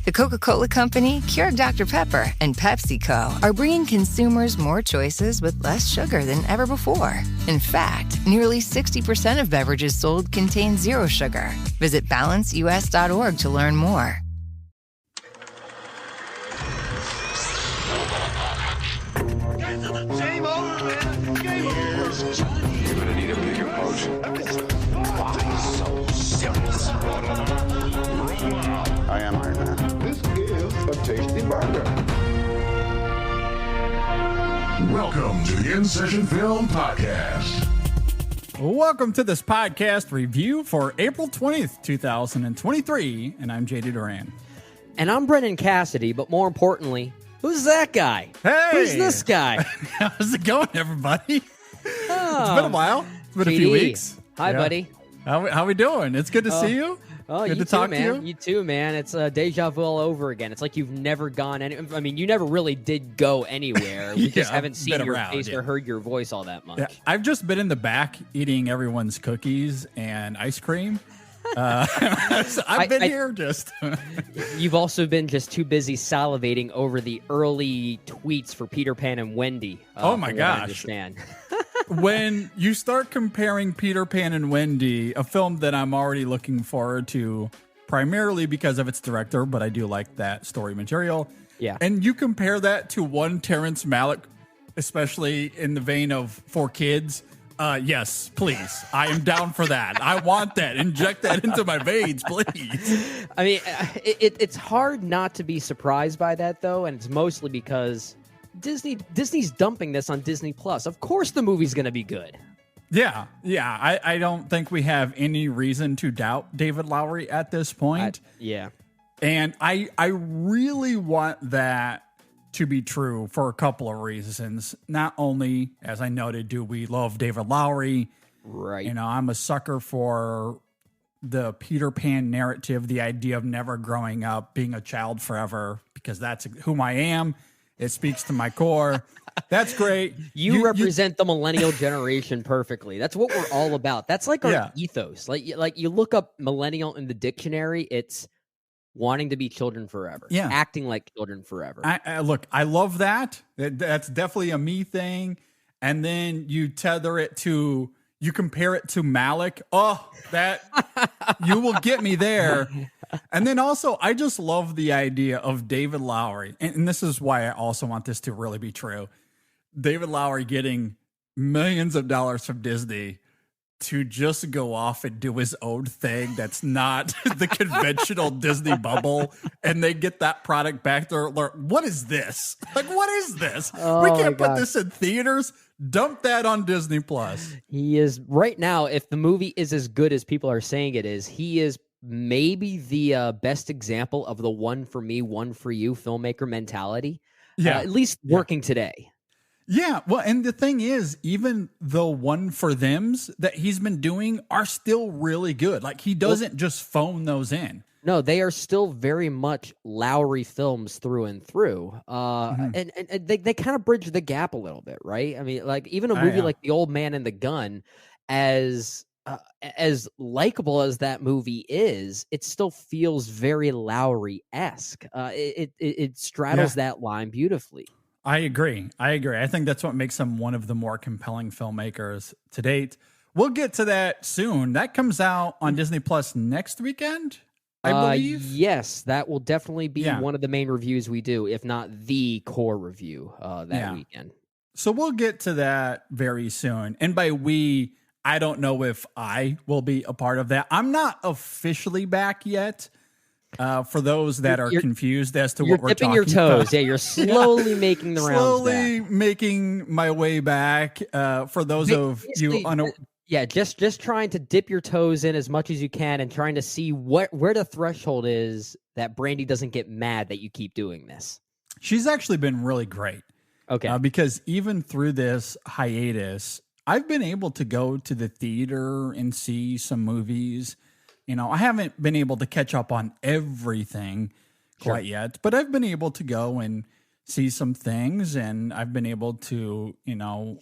The Coca-Cola Company, Keurig Dr. Pepper, and PepsiCo are bringing consumers more choices with less sugar than ever before. In fact, nearly 60% of beverages sold contain zero sugar. Visit balanceus.org to learn more. Game over, man. Game over. You're gonna need a bigger boat. Why so serious? I am Iron Man. This is a tasty burger. Welcome to the InSession Film Podcast. Welcome to this podcast review for April 20th, 2023, and I'm JD Duran. And I'm Brendan Cassidy, but more importantly, who's that guy? Hey! Who's this guy? How's it going, everybody? Oh, It's been a while. It's been a few JD. weeks. Hi, Yeah. buddy. How we doing? It's good to see you. Oh, good you to talk too, man. to you. You too, man. It's deja vu all over again. It's like you've never gone I mean, you never really did go anywhere. We just Yeah, haven't seen been your around, face yeah. or heard your voice all that much. Yeah, I've just been in the back eating everyone's cookies and ice cream. So I've been here just. You've also been just too busy salivating over the early tweets for Peter Pan and Wendy. Oh my from what I gosh. understand. When you start comparing Peter Pan and Wendy, a film that I'm already looking forward to, primarily because of its director, but I do like that story material. Yeah. And you compare that to one Terrence Malick, especially in the vein of For Kids. Yes, please. I am down for that. I want that. Inject that into my veins, please. I mean, it's hard not to be surprised by that, though, and it's mostly because Disney's dumping this on Disney Plus. Of course, the movie's going to be good. Yeah. I don't think we have any reason to doubt David Lowery at this point. Yeah. And I really want that to be true for a couple of reasons. Not only, as I noted, do we love David Lowery. Right. You know, I'm a sucker for the Peter Pan narrative, the idea of never growing up, being a child forever, because that's who I am. It speaks to my core. That's great. You represent the millennial generation perfectly. That's what we're all about. That's like our ethos. Like you look up millennial in the dictionary, it's wanting to be children forever. Yeah. Acting like children forever. Look, I love that. That's definitely a me thing. And then you compare it to Malick. Oh, that you will get me there. And then also, I just love the idea of David Lowery. And this is why I also want this to really be true. David Lowery getting millions of dollars from Disney to just go off and do his own thing that's not the conventional Disney bubble, and they get that product back there. What is this? Like, what is this? Oh, we can't put this in theaters. Dump that on Disney Plus. He is right now, if the movie is as good as people are saying it is, he is maybe the best example of the one for me, one for you filmmaker mentality. Yeah. At least working today. Yeah, well, and the thing is, even the one for thems that he's been doing are still really good. Like, he doesn't just phone those in. No, they are still very much Lowry films through and through. And they kind of bridge the gap a little bit, right? I mean, like, even a movie like The Old Man and the Gun, as likable as that movie is, it still feels very Lowry-esque. It straddles that line beautifully. I agree. I think that's what makes him one of the more compelling filmmakers to date. We'll get to that soon. That comes out on Disney Plus next weekend, I believe. Yes, that will definitely be one of the main reviews we do, if not the core review that weekend. So we'll get to that very soon. And by we, I don't know if I will be a part of that. I'm not officially back yet. For those that are confused as to what we're talking about. You're dipping your toes. Yeah, you're slowly making the rounds slowly back. making my way back. For those of you just trying to dip your toes in as much as you can and trying to see where the threshold is that Brandy doesn't get mad that you keep doing this. She's actually been really great. Okay. Because even through this hiatus, I've been able to go to the theater and see some movies. You know, I haven't been able to catch up on everything quite yet, but I've been able to go and see some things, and I've been able to, you know,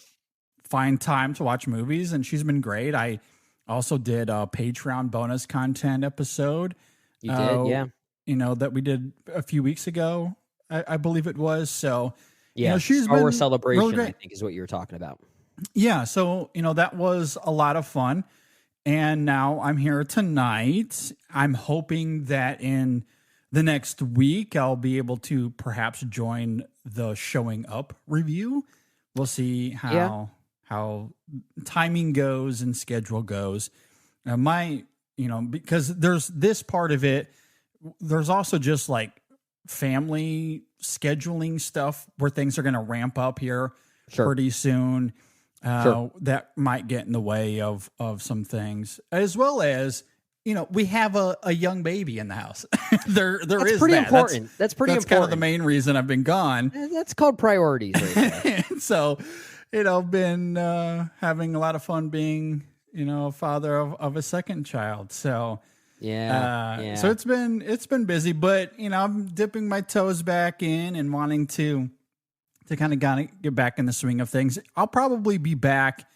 find time to watch movies, and she's been great. I also did a Patreon bonus content episode. You did, yeah. that we did a few weeks ago. I believe it was. So yeah, she's Star Wars been Celebration, really great. I think is what you were talking about. Yeah, so that was a lot of fun. And now I'm here tonight. I'm hoping that in the next week I'll be able to perhaps join the Showing Up review. We'll see how timing goes and schedule goes. Because there's this part of it, there's also just like family scheduling stuff where things are going to ramp up here pretty soon. That might get in the way of some things, as well as we have a young baby in the house. That's is pretty that. important. That's pretty that's important. kind of the main reason I've been gone. That's called priorities. Right there. So, been having a lot of fun being a father of a second child. So yeah. So it's been busy, but I'm dipping my toes back in and wanting to kind of get back in the swing of things. I'll probably be back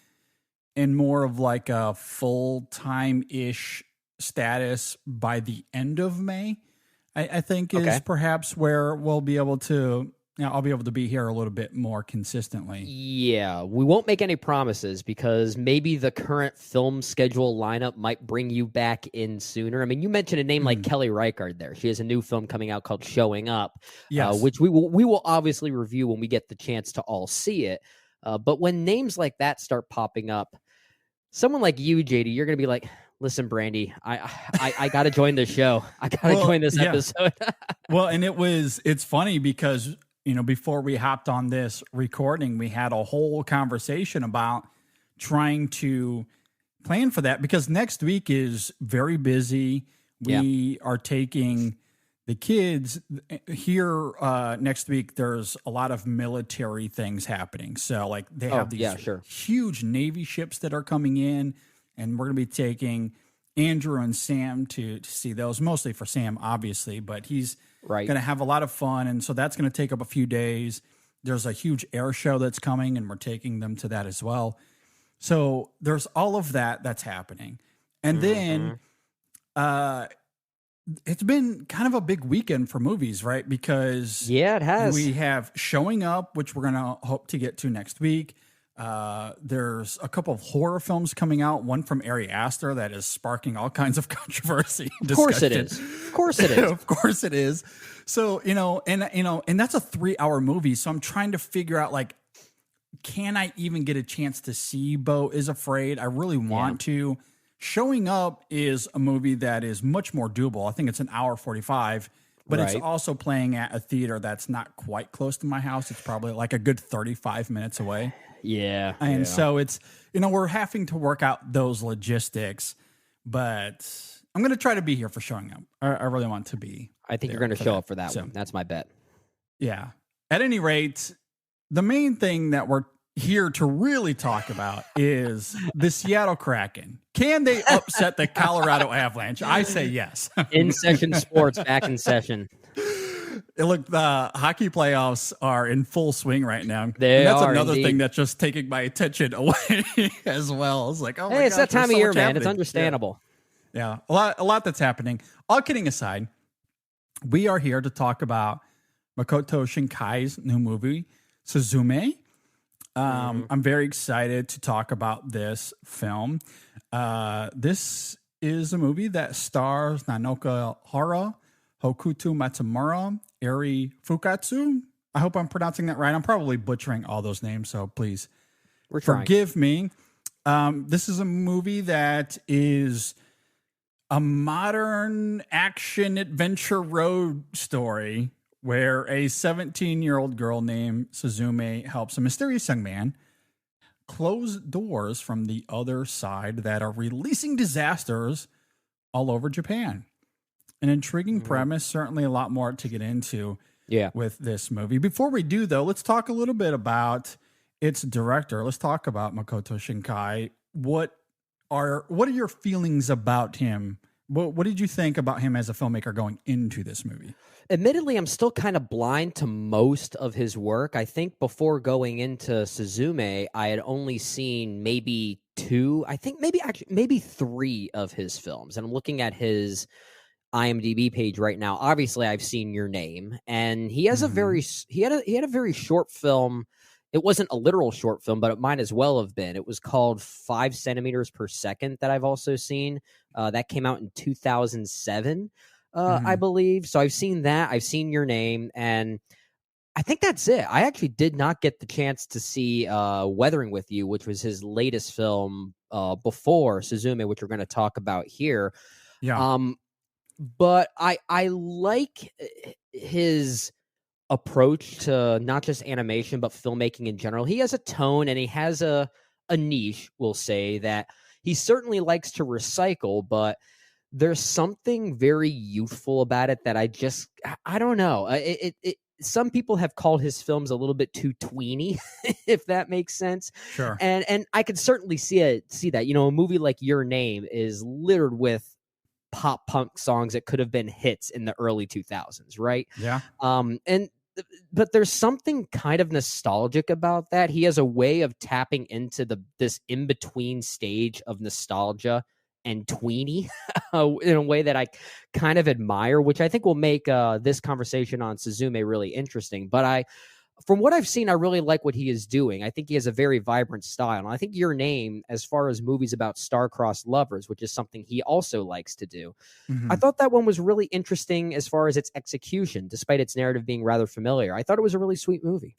in more of like a full-time-ish status by the end of May, I think is perhaps where we'll be able to, I'll be able to be here a little bit more consistently. Yeah, we won't make any promises because maybe the current film schedule lineup might bring you back in sooner. I mean, you mentioned a name like Kelly Reichardt there. She has a new film coming out called Showing Up, which we will obviously review when we get the chance to all see it. But when names like that start popping up, someone like you, JD, you're going to be like, listen, Brandy, I got to join this show. I got to join this episode. Well, and it's funny because, before we hopped on this recording, we had a whole conversation about trying to plan for that because next week is very busy. We are taking the kids here next week. There's a lot of military things happening. So like they have these huge Navy ships that are coming in, and we're going to be taking Andrew and Sam to see those, mostly for Sam, obviously, but he's going to have a lot of fun. And so that's going to take up a few days. There's a huge air show that's coming, and we're taking them to that as well. So there's all of that's happening. And then it's been kind of a big weekend for movies, right? Because it has. We have Showing Up, which we're going to hope to get to next week. There's a couple of horror films coming out, one from Ari Aster that is sparking all kinds of controversy. Of course it is. Of course it is. Of course it is. So, and that's a 3-hour movie. So I'm trying to figure out, like, can I even get a chance to see Beau is Afraid? I really want to. Showing Up is a movie that is much more doable. I think it's an hour 45, but it's also playing at a theater that's not quite close to my house. It's probably like a good 35 minutes away. Yeah. And so it's, we're having to work out those logistics, but I'm going to try to be here for Showing Up. I really want to be. I think you're going to show up for that one. That's my bet. Yeah. At any rate, the main thing that we're here to really talk about is the Seattle Kraken. Can they upset the Colorado Avalanche? I say yes. InSession Sports back in session. Look, the hockey playoffs are in full swing right now. That's another thing that's just taking my attention away as well. It's like, oh my gosh, it's that time of year, man. Happening. It's understandable. Yeah. A lot that's happening. All kidding aside, we are here to talk about Makoto Shinkai's new movie, Suzume. I'm very excited to talk about this film. This is a movie that stars Nanoka Hara, Hokuto Matsumura, Eri Fukatsu. I hope I'm pronouncing that right. I'm probably butchering all those names, so please forgive me. This is a movie that is a modern action adventure road story where a 17-year-old girl named Suzume helps a mysterious young man close doors from the other side that are releasing disasters all over Japan. An intriguing premise, certainly a lot more to get into with this movie. Before we do, though, let's talk a little bit about its director. Let's talk about Makoto Shinkai. What are your feelings about him? What did you think about him as a filmmaker going into this movie? Admittedly, I'm still kind of blind to most of his work. I think before going into Suzume, I had only seen maybe 2, I think maybe 3 of his films. And I'm looking at his IMDb page right now. Obviously, I've seen Your Name, and he has he had a very short film. It wasn't a literal short film, but it might as well have been. It was called 5 centimeters per second that I've also seen. That came out in 2007, I believe. So I've seen that. I've seen Your Name, and I think that's it. I actually did not get the chance to see Weathering with You, which was his latest film before Suzume, which we're going to talk about here. Yeah. But I like his approach to not just animation but filmmaking in general. He has a tone and he has a niche, we'll say, that he certainly likes to recycle, but there's something very youthful about it that I don't know. Some people have called his films a little bit too tweeny, if that makes sense. Sure. And I could certainly see that. A movie like Your Name is littered with pop punk songs that could have been hits in the early 2000s, right? Yeah. But there's something kind of nostalgic about that. He has a way of tapping into this in-between stage of nostalgia and tweeny in a way that I kind of admire, which I think will make this conversation on Suzume really interesting. But from what I've seen, I really like what he is doing. I think he has a very vibrant style. And I think Your Name, as far as movies about star-crossed lovers, which is something he also likes to do, I thought that one was really interesting as far as its execution, despite its narrative being rather familiar. I thought it was a really sweet movie.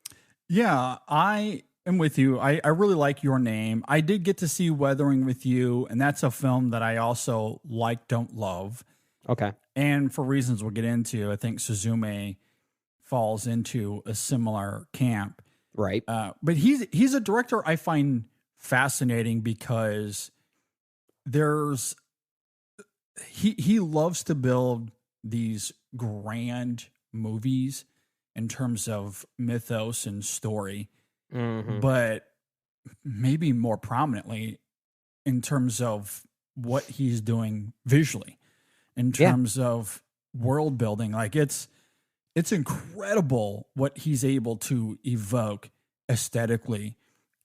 Yeah, I am with you. I really like Your Name. I did get to see Weathering with You, and that's a film that I also like, don't love. Okay. And for reasons we'll get into, I think Suzume falls into a similar camp. Right. But he's a director I find fascinating because he loves to build these grand movies in terms of mythos and story, but maybe more prominently in terms of what he's doing visually, in terms of world building. Like it's incredible what he's able to evoke aesthetically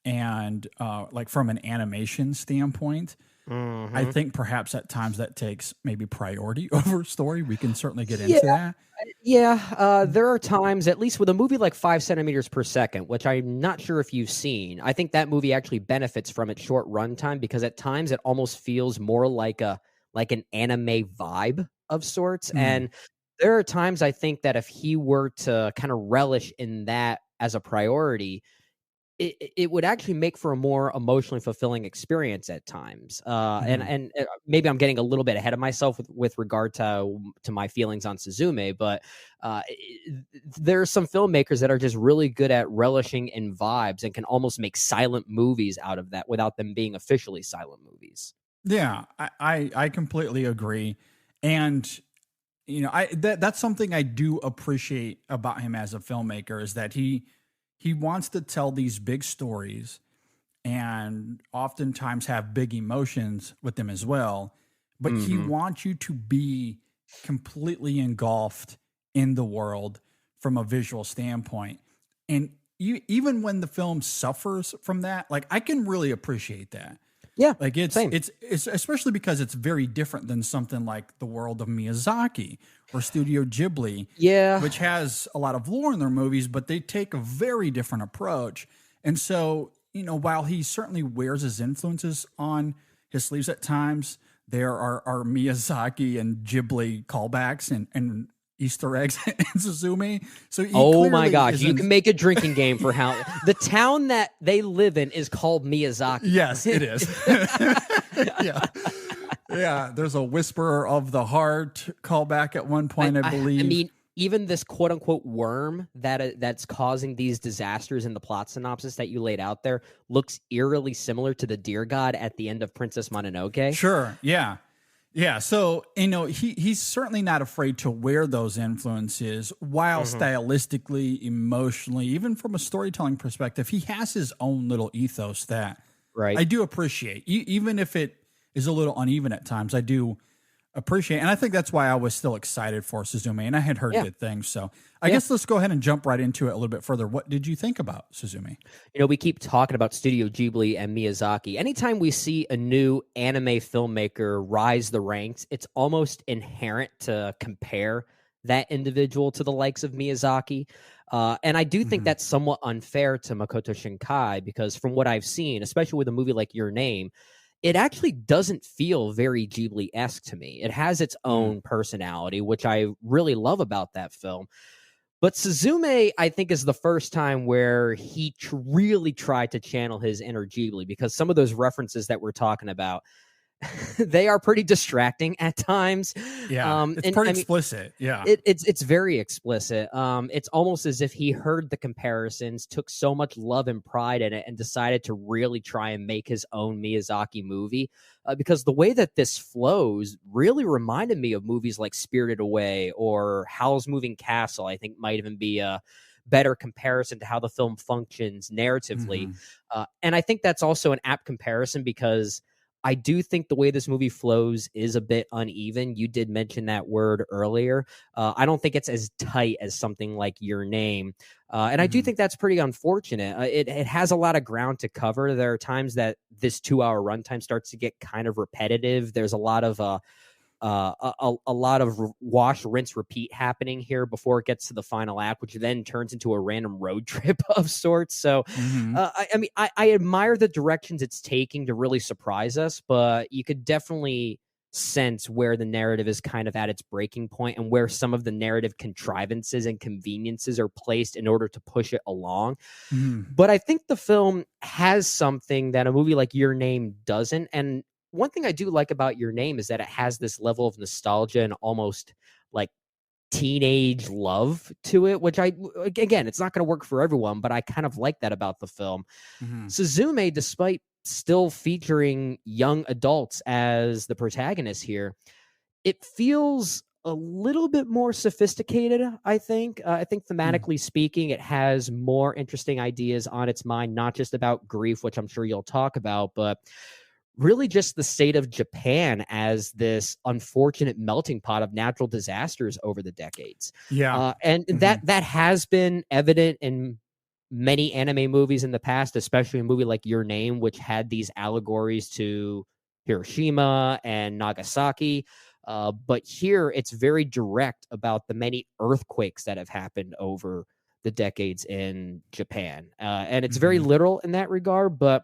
and like from an animation standpoint. I think perhaps at times that takes maybe priority over story. We can certainly get into that. Yeah, there are times, at least with a movie like 5 centimeters per second, which I'm not sure if you've seen. I think that movie actually benefits from its short runtime because at times it almost feels more like an anime vibe of sorts. And there are times I think that if he were to kind of relish in that as a priority, it would actually make for a more emotionally fulfilling experience at times. And maybe I'm getting a little bit ahead of myself with regard to my feelings on Suzume, but there are some filmmakers that are just really good at relishing in vibes and can almost make silent movies out of that without them being officially silent movies. Yeah, I completely agree. And that's something I do appreciate about him as a filmmaker is that he wants to tell these big stories and oftentimes have big emotions with them as well. But he wants you to be completely engulfed in the world from a visual standpoint. And even when the film suffers from that, like I can really appreciate that. Yeah, like it's same. it's especially because it's very different than something like the world of Miyazaki or Studio Ghibli, which has a lot of lore in their movies, but they take a very different approach. And so, while he certainly wears his influences on his sleeves at times, there are Miyazaki and Ghibli callbacks and Easter eggs in Suzume. So oh my gosh, you can make a drinking game for how the town that they live in is called Miyazaki. Yes, it is. Yeah. There's a Whisperer of the Heart callback at one point, I believe. I mean, even this quote unquote worm that's causing these disasters in the plot synopsis that you laid out there looks eerily similar to the deer god at the end of Princess Mononoke. Sure. Yeah. Yeah, so he's certainly not afraid to wear those influences while stylistically, emotionally, even from a storytelling perspective, he has his own little ethos that I do appreciate. Even if it is a little uneven at times, I do appreciate it. And I think that's why I was still excited for Suzume, and I had heard good things. So I Yeah. guess let's go ahead and jump right into it a little bit further. What did you think about Suzume? We keep talking about Studio Ghibli and Miyazaki. Anytime we see a new anime filmmaker rise the ranks, it's almost inherent to compare that individual to the likes of Miyazaki. And I do think that's somewhat unfair to Makoto Shinkai, because from what I've seen, especially with a movie like Your Name, it actually doesn't feel very Ghibli-esque to me. It has its own personality, which I really love about that film. But Suzume, I think, is the first time where he really tried to channel his inner Ghibli, because some of those references that we're talking about, they are pretty distracting at times. Yeah, it's pretty explicit. Yeah, it's very explicit. It's almost as if he heard the comparisons, took so much love and pride in it, and decided to really try and make his own Miyazaki movie. Because the way that this flows really reminded me of movies like Spirited Away or Howl's Moving Castle. I think might even be a better comparison to how the film functions narratively. And I think that's also an apt comparison, because I do think the way this movie flows is a bit uneven. You did mention that word earlier. I don't think it's as tight as something like Your Name. And I do think that's pretty unfortunate. It has a lot of ground to cover. There are times that this 2-hour runtime starts to get kind of repetitive. There's a lot of wash, rinse, repeat happening here before it gets to the final act, which then turns into a random road trip of sorts. So, I admire the directions it's taking to really surprise us, but you could definitely sense where the narrative is kind of at its breaking point, and where some of the narrative contrivances and conveniences are placed in order to push it along. But I think the film has something that a movie like Your Name doesn't. And one thing I do like about Your Name is that it has this level of nostalgia and almost like teenage love to it, which again, it's not going to work for everyone, but I kind of like that about the film. Suzume, despite still featuring young adults as the protagonists here, it feels a little bit more sophisticated, I think. I think thematically speaking, it has more interesting ideas on its mind, not just about grief, which I'm sure you'll talk about, but really just the state of Japan as this unfortunate melting pot of natural disasters over the decades. Yeah. And that has been evident in many anime movies in the past, especially a movie like Your Name, which had these allegories to Hiroshima and Nagasaki. But here it's very direct about the many earthquakes that have happened over the decades in Japan. And it's very literal in that regard, but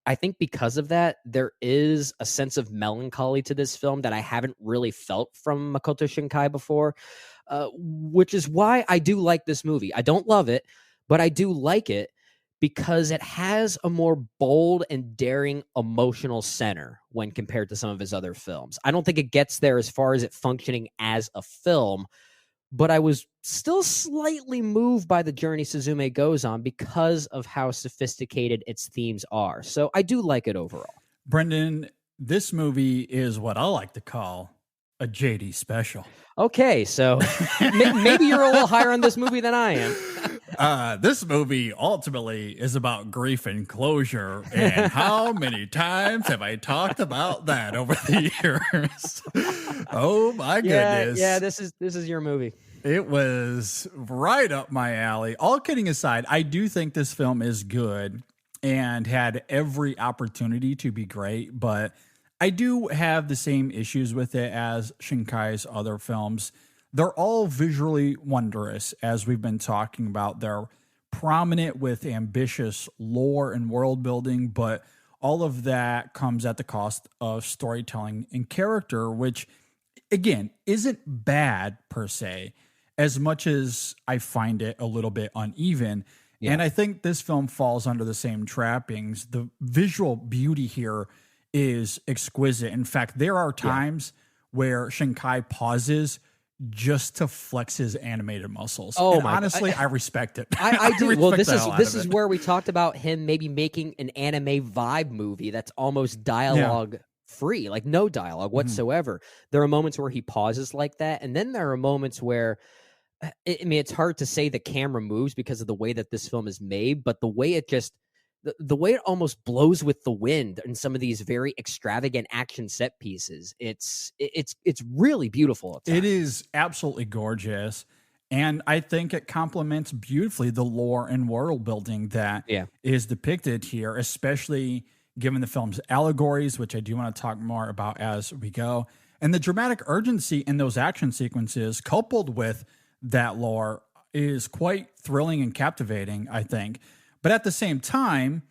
I think because of that, there is a sense of melancholy to this film that I haven't really felt from Makoto Shinkai before, which is why I do like this movie. I don't love it, but I do like it because it has a more bold and daring emotional center when compared to some of his other films. I don't think it gets there as far as it functioning as a film, but I was still slightly moved by the journey Suzume goes on because of how sophisticated its themes are. So I do like it overall. Brendan, this movie is what I like to call a JD special. Okay, so maybe you're a little higher on this movie than I am. This movie ultimately is about grief and closure. And how many times have I talked about that over the years? Oh my goodness. Yeah, this is your movie. It was right up my alley. All kidding aside, I do think this film is good and had every opportunity to be great, but I do have the same issues with it as Shinkai's other films. They're all visually wondrous, as we've been talking about. They're prominent with ambitious lore and world building, but all of that comes at the cost of storytelling and character, which, again, isn't bad per se, as much as I find it a little bit uneven. Yeah. And I think this film falls under the same trappings. The visual beauty here is exquisite. In fact, there are times where Shinkai pauses just to flex his animated muscles. Oh, and honestly, I respect it. I do. Well, this is where we talked about him maybe making an anime vibe movie that's almost dialogue free, like no dialogue whatsoever. There are moments where he pauses like that, and then there are moments where it's hard to say the camera moves because of the way that this film is made, but the way it just the way it almost blows with the wind in some of these very extravagant action set pieces. It's really beautiful. It is absolutely gorgeous. And I think it complements beautifully the lore and world building that is depicted here, especially given the film's allegories, which I do want to talk more about as we go. And the dramatic urgency in those action sequences, coupled with that lore, is quite thrilling and captivating, I think. But at the same time,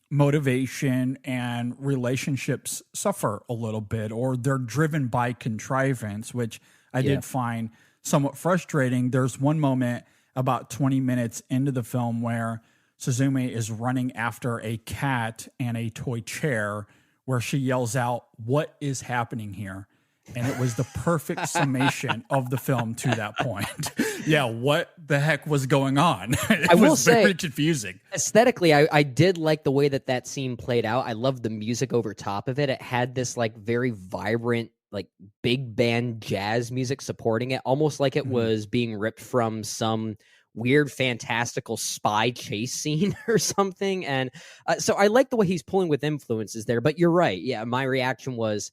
motivation and relationships suffer a little bit, or they're driven by contrivance, which I did find somewhat frustrating. There's one moment about 20 minutes into the film where Suzume is running after a cat and a toy chair, where she yells out, "What is happening here?" And it was the perfect summation of the film to that point. Yeah, what the heck was going on? It was very confusing. Aesthetically, I did like the way that scene played out. I loved the music over top of it. It had this like very vibrant, like big band jazz music supporting it, almost like it was being ripped from some weird fantastical spy chase scene or something. And so I like the way he's pulling with influences there. But you're right. Yeah, my reaction was,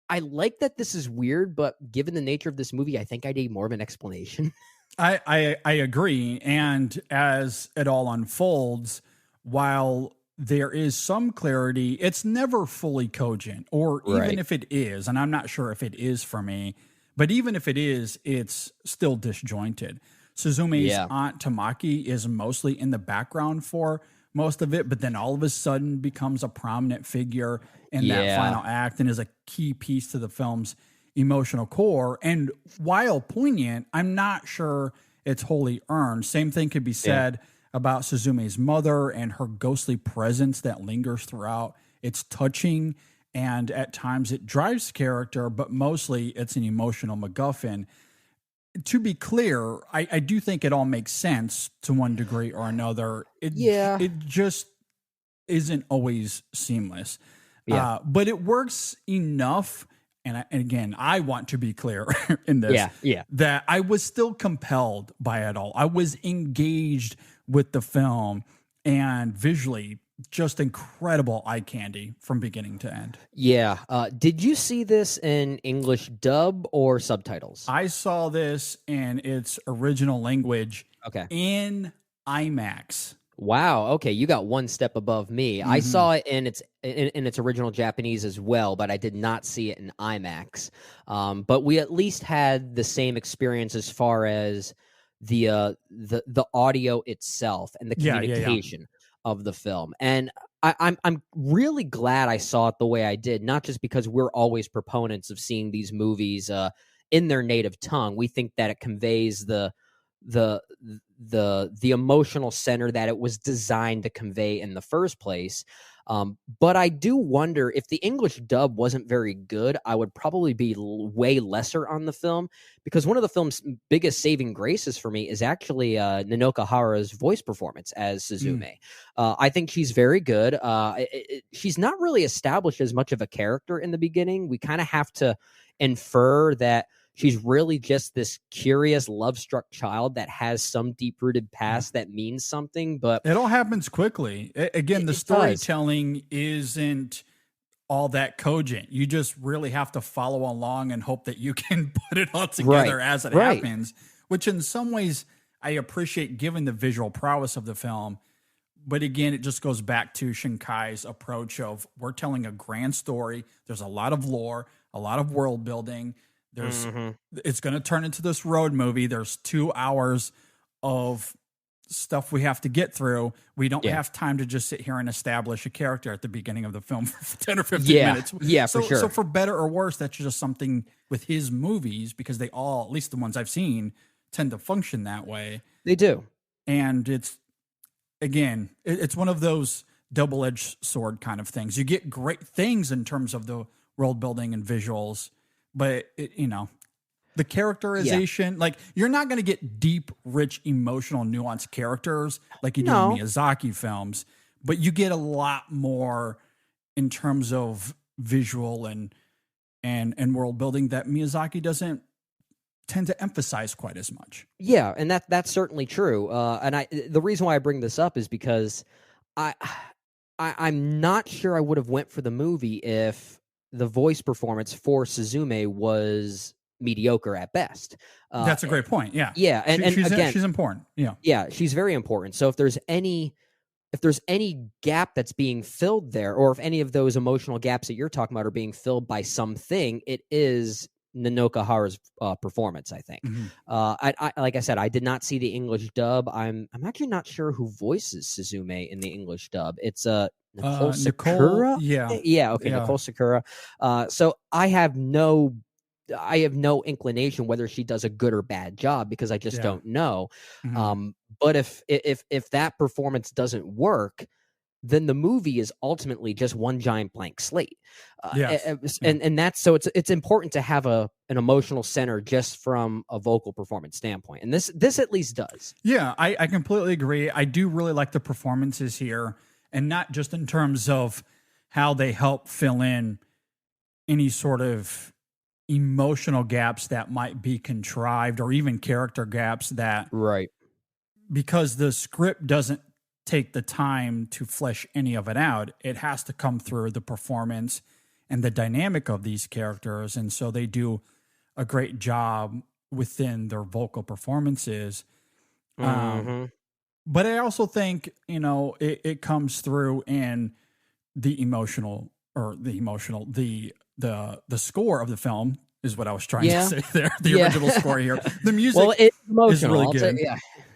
I like that this is weird, but given the nature of this movie, I think I need more of an explanation. I agree. And as it all unfolds, while there is some clarity, it's never fully cogent, or even if it is, and I'm not sure if it is for me, but even if it is, it's still disjointed. Suzume's aunt Tamaki is mostly in the background for most of it, but then all of a sudden becomes a prominent figure in that final act and is a key piece to the film's emotional core. And while poignant, I'm not sure it's wholly earned. Same thing could be said about Suzume's mother and her ghostly presence that lingers throughout. It's touching, and at times it drives character, but mostly it's an emotional MacGuffin. To be clear, I do think it all makes sense to one degree or another. It just isn't always seamless. But it works enough. And again, I want to be clear in this, that I was still compelled by it all. I was engaged with the film, and visually just incredible eye candy from beginning to end. Yeah. Did you see this in English dub or subtitles? I saw this in its original language in IMAX. Wow. Okay, you got one step above me. I saw it in its original Japanese as well, but I did not see it in IMAX. But we at least had the same experience as far as the audio itself and the communication of the film. And I'm really glad I saw it the way I did, not just because we're always proponents of seeing these movies in their native tongue. We think that it conveys the emotional center that it was designed to convey in the first place. But I do wonder if the English dub wasn't very good, I would probably be way lesser on the film, because one of the film's biggest saving graces for me is actually Nanoka Hara's voice performance as Suzume. I think she's very good. She's not really established as much of a character in the beginning. We kind of have to infer that she's really just this curious, love-struck child that has some deep-rooted past that means something, but it all happens quickly. Again, the storytelling isn't all that cogent. You just really have to follow along and hope that you can put it all together as it happens, which in some ways I appreciate given the visual prowess of the film. But again, it just goes back to Shinkai's approach of, we're telling a grand story. There's a lot of lore, a lot of world building. It's going to turn into this road movie. There's 2 hours of stuff we have to get through. We don't have time to just sit here and establish a character at the beginning of the film for 10 or 15 minutes. Yeah, for sure. So for better or worse, that's just something with his movies, because they all, at least the ones I've seen, tend to function that way. They do. And it's one of those double-edged sword kind of things. You get great things in terms of the world building and visuals, but the characterization, like, you're not going to get deep, rich, emotional, nuanced characters like you do in Miyazaki films, but you get a lot more in terms of visual and world building that Miyazaki doesn't tend to emphasize quite as much. Yeah, and that's certainly true. And the reason why I bring this up is because I, I'm not sure I would have went for the movie if the voice performance for Suzume was mediocre at best. That's a great point. Yeah. Yeah, and again, she's important. Yeah. yeah, she's very important. So if there's any gap that's being filled there, or if any of those emotional gaps that you're talking about are being filled by something, it is Nanoka Hara's performance, I think. Mm-hmm. I like I said, I did not see the English dub. I'm actually not sure who voices Suzume in the English dub. It's Nicole Sakura. Yeah, okay, Yeah. Nicole Sakura. So I have no inclination whether she does a good or bad job because I just don't know. Mm-hmm. But if that performance doesn't work, then the movie is ultimately just one giant blank slate. And that's so it's important to have an emotional center just from a vocal performance standpoint. And this at least does. Yeah, I completely agree. I do really like the performances here, and not just in terms of how they help fill in any sort of emotional gaps that might be contrived, or even character gaps that, right, because the script doesn't take the time to flesh any of it out. It has to come through the performance and the dynamic of these characters. And so they do a great job within their vocal performances. But I also think, it comes through in the the score of the film is what I was trying to say there. The original score here. The music it's is really good.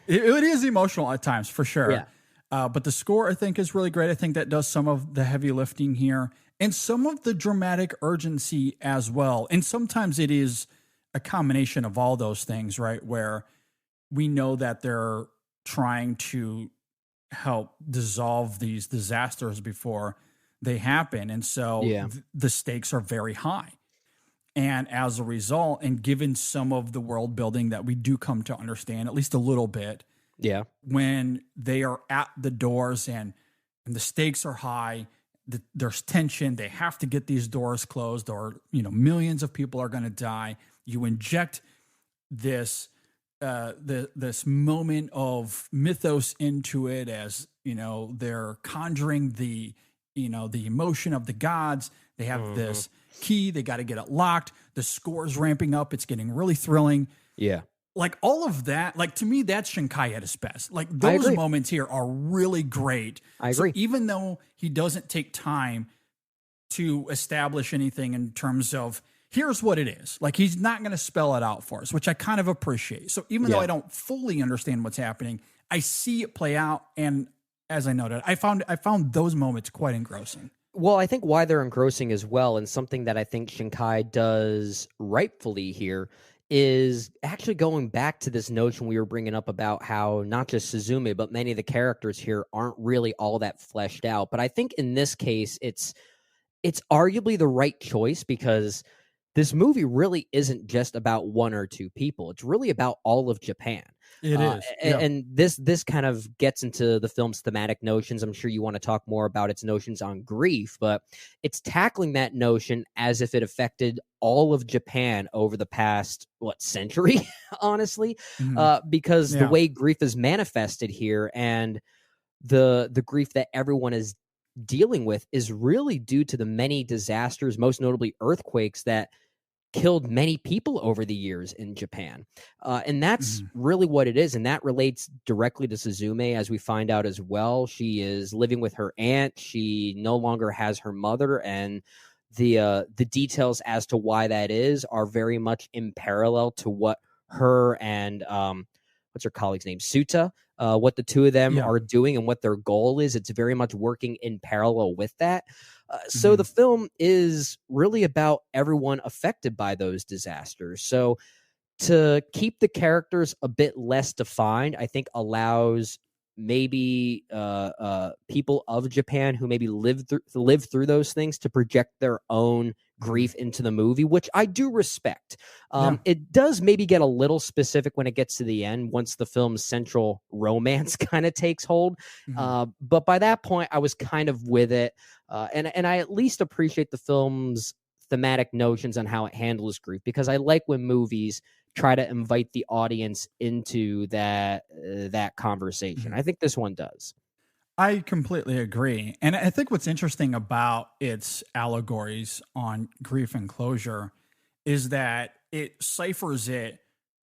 It is emotional at times, for sure. Yeah. But the score, I think, is really great. I think that does some of the heavy lifting here and some of the dramatic urgency as well. And sometimes it is a combination of all those things, right? Where we know that they're trying to help dissolve these disasters before they happen. And so the stakes are very high. And as a result, and given some of the world building that we do come to understand, at least a little bit, when they are at the doors and the stakes are high, there's tension, they have to get these doors closed, or millions of people are going to die. You inject this this moment of mythos into it, as they're conjuring the emotion of the gods. They have this key, they got to get it locked. The score's ramping up, it's getting really thrilling. Yeah. Like all of that, like to me, that's Shinkai at his best. Like those moments here are really great. I agree. So even though he doesn't take time to establish anything in terms of here's what it is, like he's not going to spell it out for us, which I kind of appreciate. So even though I don't fully understand what's happening, I see it play out. And as I noted, I found those moments quite engrossing. Well, I think why they're engrossing as well, and something that I think Shinkai does rightfully here, is actually going back to this notion we were bringing up about how not just Suzume, but many of the characters here aren't really all that fleshed out. But I think in this case, it's arguably the right choice, because this movie really isn't just about one or two people. It's really about all of Japan. It is. And this kind of gets into the film's thematic notions. I'm sure you want to talk more about its notions on grief, but it's tackling that notion as if it affected all of Japan over the past, century, honestly, because the way grief is manifested here and the grief that everyone is dealing with is really due to the many disasters, most notably earthquakes, that killed many people over the years in Japan. And that's really what it is. And that relates directly to Suzume, as we find out as well. She is living with her aunt. She no longer has her mother. And the details as to why that is are very much in parallel to what her and what's her colleague's name? Suta, what the two of them are doing and what their goal is. It's very much working in parallel with that. So the film is really about everyone affected by those disasters. So to keep the characters a bit less defined, I think allows maybe people of Japan who maybe live through those things to project their own grief into the movie, which I do respect. It does maybe get a little specific when it gets to the end, once the film's central romance kind of takes hold. But by that point, I was kind of with it. And I at least appreciate the film's thematic notions on how it handles grief, because I like when movies try to invite the audience into that conversation. I think this one does. I completely agree. And I think what's interesting about its allegories on grief and closure is that it ciphers it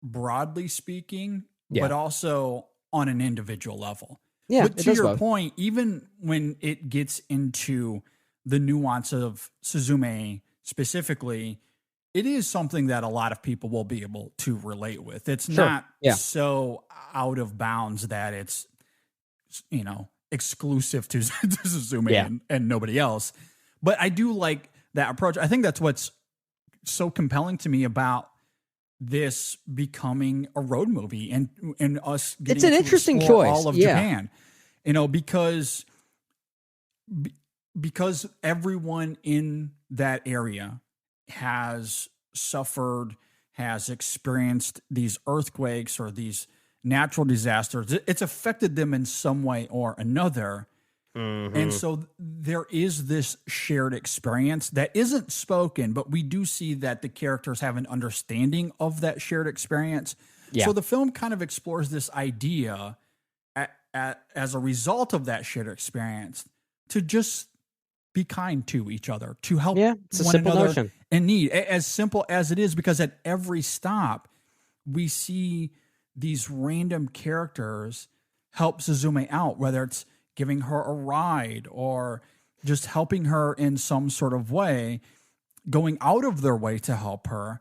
broadly speaking, but also on an individual level. Yeah, But to your point, even when it gets into the nuance of Suzume specifically, it is something that a lot of people will be able to relate with. It's not so out of bounds that it's, exclusive to Suzume and nobody else. But I do like that approach. I think that's what's so compelling to me about this becoming a road movie and us getting it's an interesting choice. All of Japan, because everyone in that area has suffered, has experienced these earthquakes or these natural disasters. It's affected them in some way or another. And so there is this shared experience that isn't spoken, but we do see that the characters have an understanding of that shared experience. So the film kind of explores this idea as a result of that shared experience to just be kind to each other, to help it's a one simple another notion. in need. As simple as it is, because at every stop, we see these random characters help Suzume out, whether it's giving her a ride or just helping her in some sort of way, going out of their way to help her.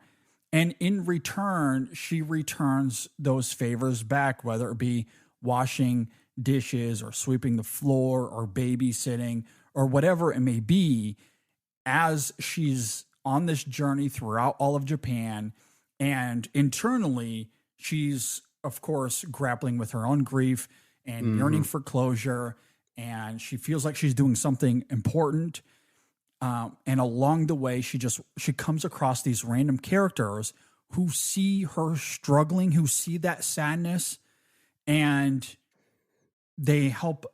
And in return, she returns those favors back, whether it be washing dishes or sweeping the floor or babysitting or whatever it may be, as she's on this journey throughout all of Japan. And internally, she's, of course, grappling with her own grief and yearning for closure. And she feels like she's doing something important. And along the way, she comes across these random characters who see her struggling, who see that sadness, and they help.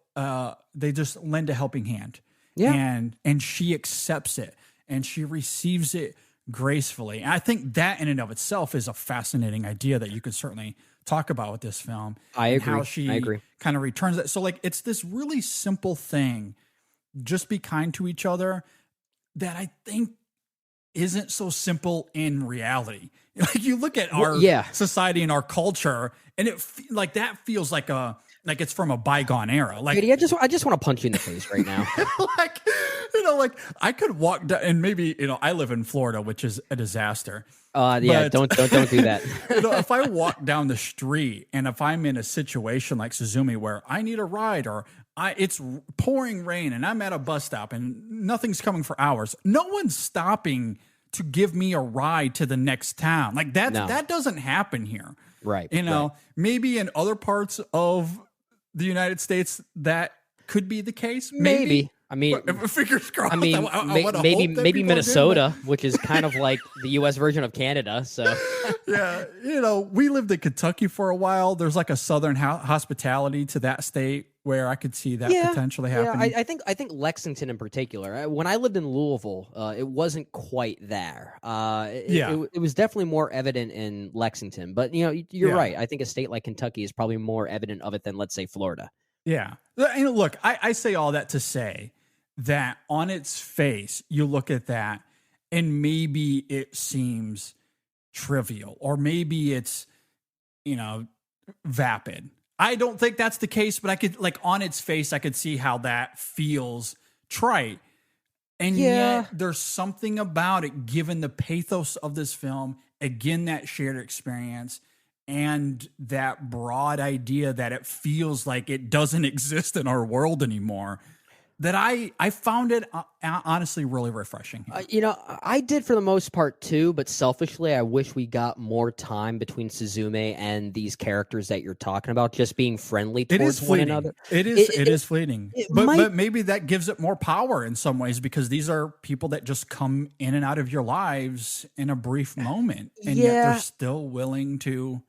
They just lend a helping hand. And she accepts it and she receives it gracefully. And I think that in and of itself is a fascinating idea that you could certainly talk about with this film. I agree. How she kind of returns that. So it's this really simple thing, just be kind to each other, that I think isn't so simple in reality. Like you look at our society and our culture, and that feels like it's from a bygone era. Like, I just want to punch you in the face right now. I could walk down, and maybe I live in Florida, which is a disaster. Don't do that. If I walk down the street and if I'm in a situation like Suzume where I need a ride or it's pouring rain and I'm at a bus stop and nothing's coming for hours, no one's stopping to give me a ride to the next town. Like that doesn't happen here. Right. Maybe in other parts of the United States that could be the case. Maybe. I mean, fingers crossed. I mean, maybe Minnesota, which is kind of like the U.S. version of Canada. So, we lived in Kentucky for a while. There's like a Southern hospitality to that state where I could see that potentially happening. I think Lexington in particular. When I lived in Louisville, it wasn't quite there. It was definitely more evident in Lexington. But you're right. I think a state like Kentucky is probably more evident of it than, let's say, Florida. Yeah. And look, I say all that to say that on its face, you look at that and maybe it seems trivial or maybe it's, vapid. I don't think that's the case, but I could on its face, I could see how that feels trite. And yet there's something about it, given the pathos of this film, again, that shared experience, and that broad idea that it feels like it doesn't exist in our world anymore, that I found it honestly really refreshing. I did for the most part too, but selfishly, I wish we got more time between Suzume and these characters that you're talking about, just being friendly towards one another. It is fleeting. But maybe that gives it more power in some ways, because these are people that just come in and out of your lives in a brief moment, and yet they're still willing to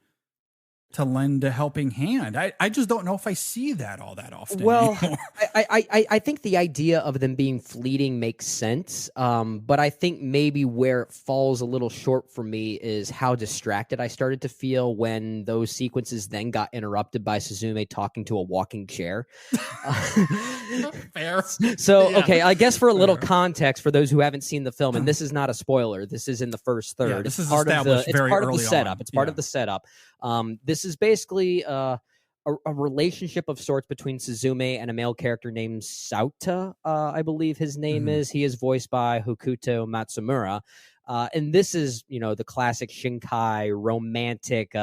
to lend a helping hand. I just don't know if I see that all that often. Well, anymore. I think the idea of them being fleeting makes sense, but I think maybe where it falls a little short for me is how distracted I started to feel when those sequences then got interrupted by Suzume talking to a walking chair. Fair. So, Yeah. okay, I guess for a little context for those who haven't seen the film, and this is not a spoiler, this is in the first third. Yeah, this is part of the, established it's very part of the early setup. on. It's part Yeah. of the setup. This is basically a relationship of sorts between Suzume and a male character named Sauta, I believe his name is. He is voiced by Hokuto Matsumura. And this is, the classic Shinkai romantic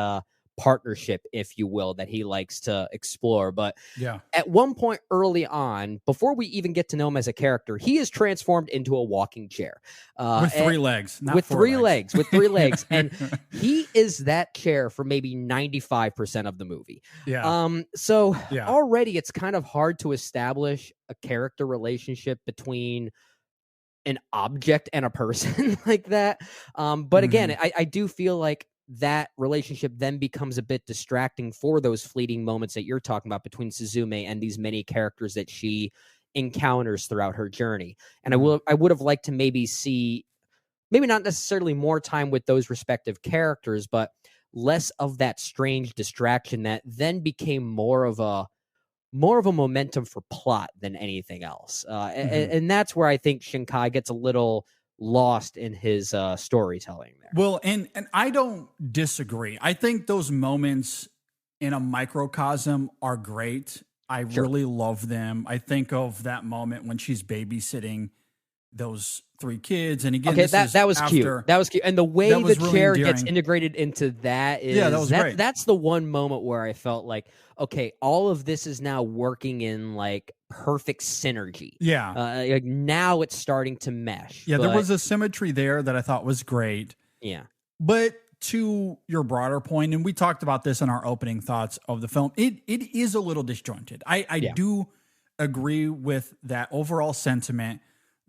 partnership, if you will, that he likes to explore. But Yeah. at one point early on, before we even get to know him as a character, he is transformed into a walking chair. With 3 legs. Not with 4 three legs. legs. With 3 legs. And he is that chair for maybe 95% of the movie. Yeah. So Yeah. already it's kind of hard to establish a character relationship between an object and a person like that. But again, I do feel like that relationship then becomes a bit distracting for those fleeting moments that you're talking about between Suzume and these many characters that she encounters throughout her journey. And I would have liked to maybe see, maybe not necessarily more time with those respective characters, but less of that strange distraction that then became more of a momentum for plot than anything else. And that's where I think Shinkai gets a little lost in his storytelling there. Well, and I don't disagree. I think those moments in a microcosm are great. I really love them. I think of that moment when she's babysitting those 3 kids, and again, okay, this that was after, cute. That was cute, and the way the was really chair gets endearing. integrated into that is Yeah, that was great. That's the one moment where I felt like, okay, all of this is now working in like perfect synergy. Yeah. Like now it's starting to mesh. Yeah, there but- was a symmetry there that I thought was great. yeah. But to your broader point, and we talked about this in our opening thoughts of the film, it is a little disjointed. I do agree with that overall sentiment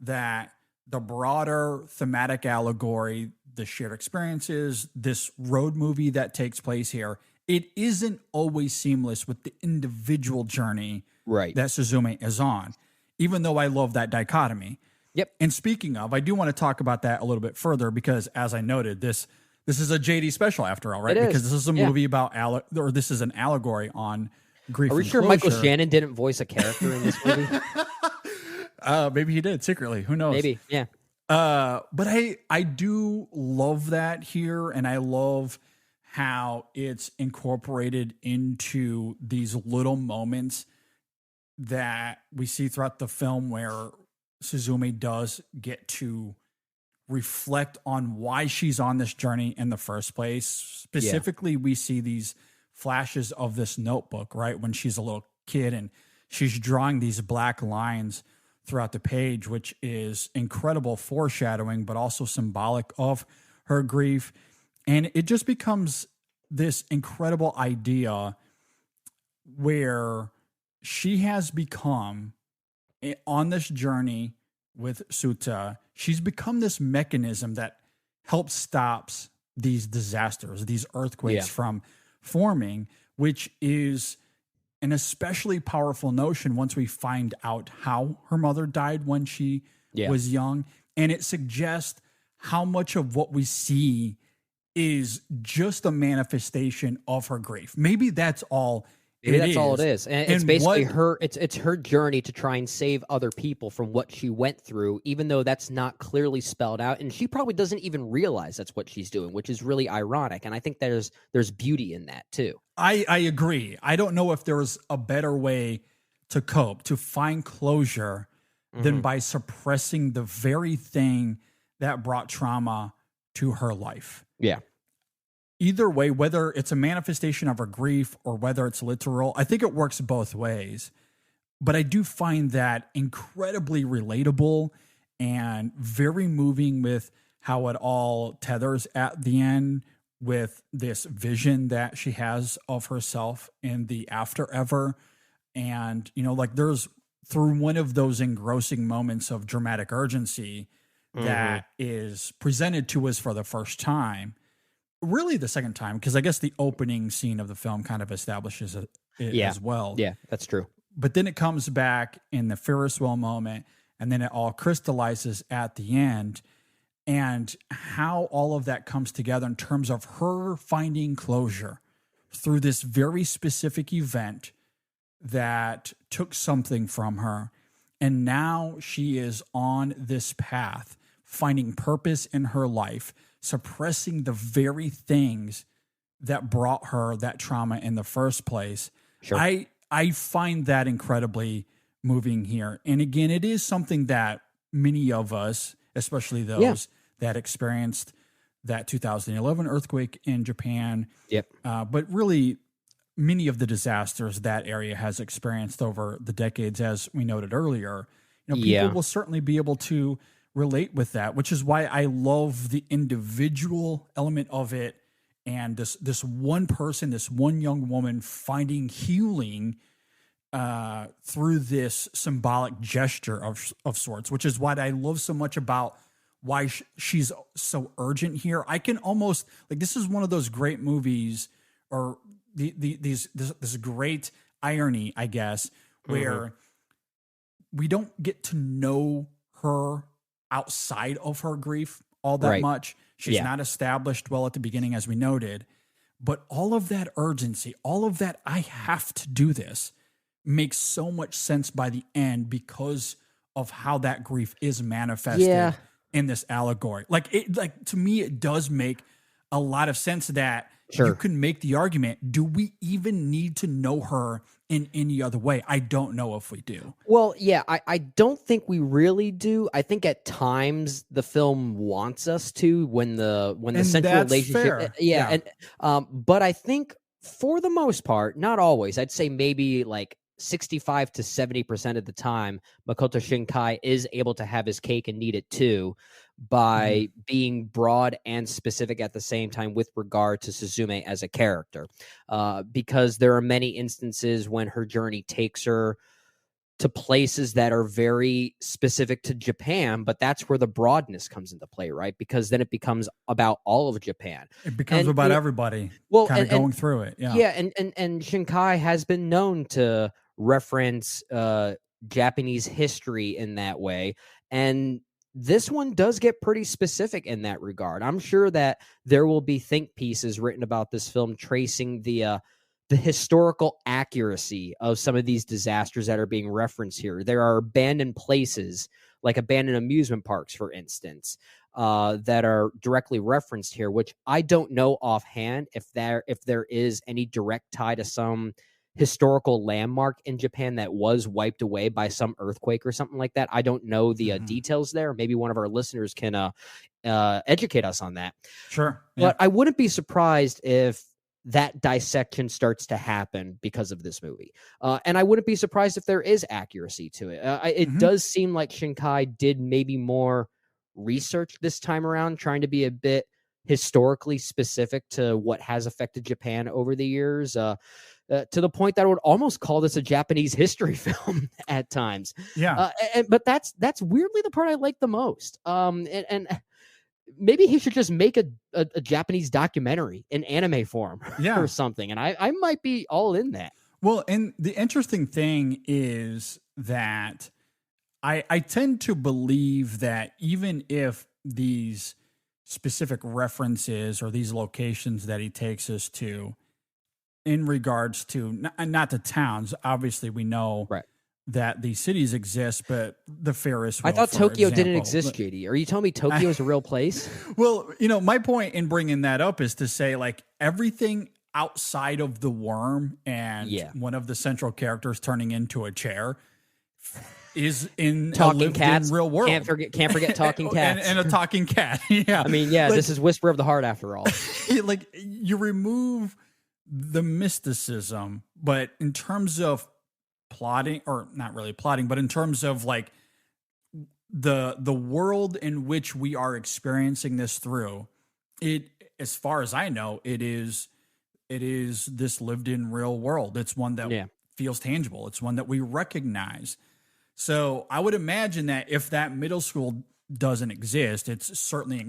that the broader thematic allegory, the shared experiences, this road movie that takes place here, it isn't always seamless with the individual journey Right. that Suzume is on, even though I love that dichotomy. Yep. And speaking of, I do want to talk about that a little bit further because, as I noted, this is a JD special after all, right? It is. Because this is a movie about or this is an allegory on grief. Are we and sure Michael closure. Shannon didn't voice a character in this movie? Maybe he did secretly. Who knows? Maybe. Yeah. But I do love that here, and I love how it's incorporated into these little moments that we see throughout the film where Suzume does get to reflect on why she's on this journey in the first place. Specifically, we see these flashes of this notebook, right? When she's a little kid and she's drawing these black lines throughout the page, which is incredible foreshadowing, but also symbolic of her grief. And it just becomes this incredible idea where she has become, on this journey with Suta, she's become this mechanism that helps stops these disasters, these earthquakes from forming, which is an especially powerful notion once we find out how her mother died when she was young. And it suggests how much of what we see is just a manifestation of her grief. Maybe that's all all it is. And it's basically what, it's her journey to try and save other people from what she went through, even though that's not clearly spelled out. And she probably doesn't even realize that's what she's doing, which is really ironic. And I think there's beauty in that too. I agree. I don't know if there's a better way to cope, to find closure than by suppressing the very thing that brought trauma to her life. Yeah. Either way, whether it's a manifestation of her grief or whether it's literal, I think it works both ways. But I do find that incredibly relatable and very moving with how it all tethers at the end with this vision that she has of herself in the after ever. And, like there's through one of those engrossing moments of dramatic urgency that is presented to us for the first time. really the second time, because I guess the opening scene of the film kind of establishes it as well. Yeah, that's true. But then it comes back in the Ferris wheel moment, and then it all crystallizes at the end, and how all of that comes together in terms of her finding closure through this very specific event that took something from her. And now she is on this path, finding purpose in her life, suppressing the very things that brought her that trauma in the first place. Sure. I find that incredibly moving here. And again, it is something that many of us, especially those that experienced that 2011 earthquake in Japan, but really many of the disasters that area has experienced over the decades, as we noted earlier, people will certainly be able to relate with that, which is why I love the individual element of it. And this one person, this one young woman finding healing through this symbolic gesture of sorts, which is what I love so much about why she's so urgent here. I can almost, like, this is one of those great movies, or this great irony, I guess, where we don't get to know her outside of her grief all that much. She's not established well at the beginning, as we noted, but all of that urgency, all of that, I have to do this, makes so much sense by the end because of how that grief is manifested in this allegory. Like to me, it does make a lot of sense that you can make the argument, do we even need to know her in any other way? I don't know if we do. Well, yeah, I don't think we really do. I think at times the film wants us to when the central relationship. But I think for the most part, not always, I'd say maybe like 65 to 70% of the time, Makoto Shinkai is able to have his cake and eat it too, by being broad and specific at the same time with regard to Suzume as a character. Because there are many instances when her journey takes her to places that are very specific to Japan, but that's where the broadness comes into play, right? Because then it becomes about all of Japan. It becomes about everybody kind of going through it. And Shinkai has been known to reference Japanese history in that way. And this one does get pretty specific in that regard. I'm sure that there will be think pieces written about this film tracing the historical accuracy of some of these disasters that are being referenced here. There are abandoned places, like abandoned amusement parks, for instance, that are directly referenced here, which I don't know offhand if there is any direct tie to some historical landmark in Japan that was wiped away by some earthquake or something like that. I don't know the details there. Maybe one of our listeners can educate us on that. Sure. But I wouldn't be surprised if that dissection starts to happen because of this movie. And I wouldn't be surprised if there is accuracy to it. It does seem like Shinkai did maybe more research this time around, trying to be a bit historically specific to what has affected Japan over the years, to the point that I would almost call this a Japanese history film at times. Yeah. But that's weirdly the part I like the most. And maybe he should just make a Japanese documentary in anime form or something. And I might be all in that. Well, and the interesting thing is that I tend to believe that even if these specific references or these locations that he takes us to in regards to not the towns, obviously we know that these cities exist, but the Ferris wheel, I thought Tokyo didn't exist, JD. Are you telling me Tokyo is a real place? Well, my point in bringing that up is to say, like, everything outside of the worm and one of the central characters turning into a chair is in talking cats, real world. Can't forget talking cats and a talking cat. Yeah, I mean, this is Whisper of the Heart after all. Like, you remove the mysticism, but in terms of plotting, or not really plotting, but in terms of like the world in which we are experiencing this through, it, as far as I know, it is this lived in real world. It's one that feels tangible. It's one that we recognize. So I would imagine that if that middle school doesn't exist. It's certainly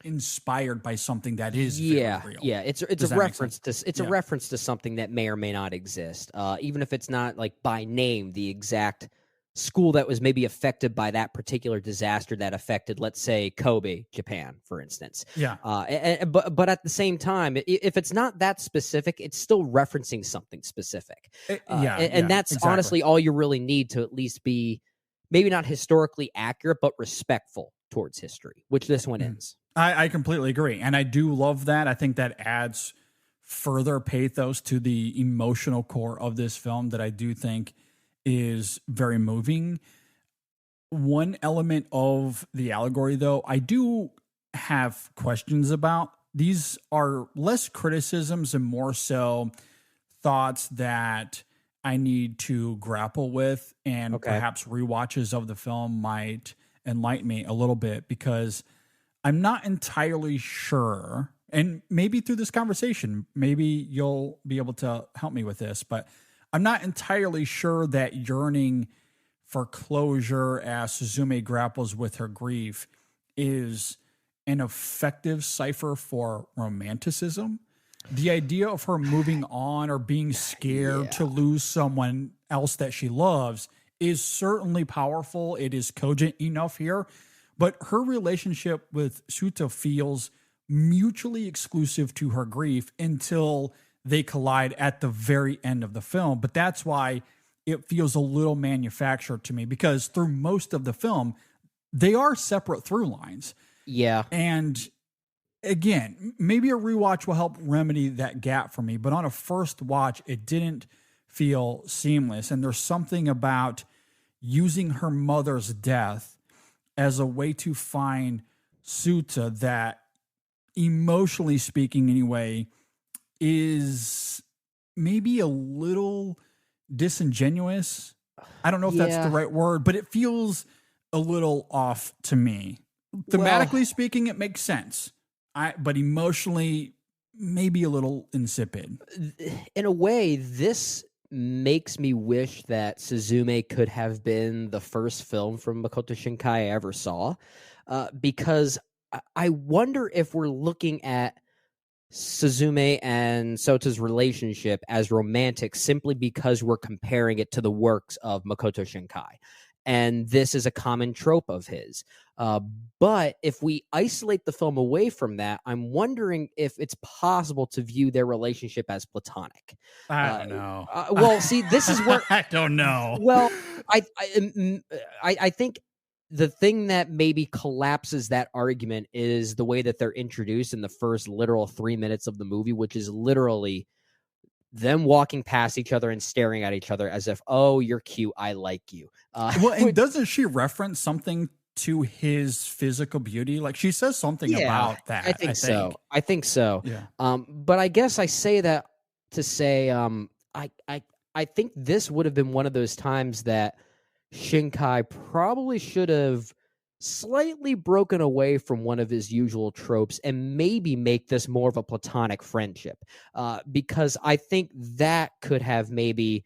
inspired by something that is very real. Yeah. It's a reference to a reference to something that may or may not exist. Even if it's not like by name the exact school that was maybe affected by that particular disaster that affected, let's say, Kobe, Japan, for instance. Yeah. But at the same time, if it's not that specific, it's still referencing something specific. And that's exactly. Honestly all you really need to at least be maybe not historically accurate, but respectful towards history, which this one is. I completely agree. And I do love that. I think that adds further pathos to the emotional core of this film that I do think is very moving. One element of the allegory, though, I do have questions about. These are less criticisms and more so thoughts that I need to grapple with, and perhaps rewatches of the film might enlighten me a little bit, because I'm not entirely sure, and maybe through this conversation, maybe you'll be able to help me with this, but I'm not entirely sure that yearning for closure as Suzume grapples with her grief is an effective cipher for romanticism. The idea of her moving on or being scared to lose someone else that she loves is certainly powerful. It is cogent enough here, but her relationship with Suta feels mutually exclusive to her grief until they collide at the very end of the film. But that's why it feels a little manufactured to me, because through most of the film, they are separate through lines. Yeah. And again, maybe a rewatch will help remedy that gap for me, but on a first watch, it didn't feel seamless. And there's something about using her mother's death as a way to find Suta that, emotionally speaking anyway, is maybe a little disingenuous. I don't know if that's the right word, but it feels a little off to me. Thematically speaking, it makes sense. But emotionally, maybe a little insipid. In a way, this makes me wish that Suzume could have been the first film from Makoto Shinkai I ever saw, because I wonder if we're looking at Suzume and Sota's relationship as romantic simply because we're comparing it to the works of Makoto Shinkai. And this is a common trope of his. But if we isolate the film away from that, I'm wondering if it's possible to view their relationship as platonic. I don't know. Well, see, this is where I don't know. Well, I think the thing that maybe collapses that argument is the way that they're introduced in the first literal 3 minutes of the movie, which is literally them walking past each other and staring at each other as if, oh, you're cute, I like you. Well, and doesn't she reference something to his physical beauty? Like, she says something about that. I think so. Yeah. But I guess I say that to say, I think this would have been one of those times that Shinkai probably should have slightly broken away from one of his usual tropes and maybe make this more of a platonic friendship, because I think that could have maybe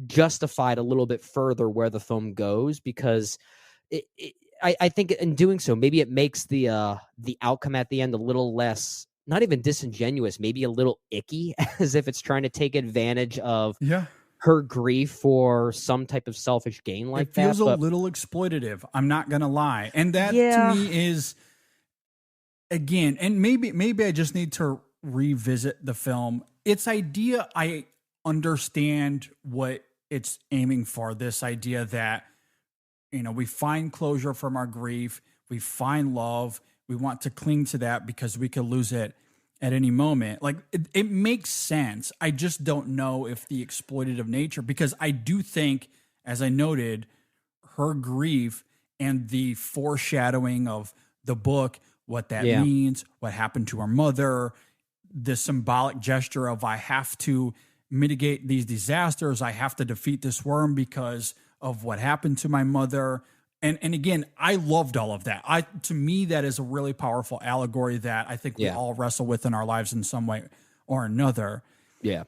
justified a little bit further where the film goes, because I think in doing so, maybe it makes the outcome at the end a little less, not even disingenuous, maybe a little icky, as if it's trying to take advantage of her grief for some type of selfish gain like that. It feels a little exploitative, I'm not going to lie. And that to me is, again, and maybe I just need to revisit the film. Its idea, I understand what it's aiming for. This idea that, we find closure from our grief, we find love, we want to cling to that because we could lose it at any moment. Like, it makes sense. I just don't know if the exploitative nature, because I do think, as I noted, her grief and the foreshadowing of the book, what that means, what happened to her mother, the symbolic gesture of, I have to mitigate these disasters, I have to defeat this worm because of what happened to my mother. And again, I loved all of that. To me, that is a really powerful allegory that I think we all wrestle with in our lives in some way or another. Yeah.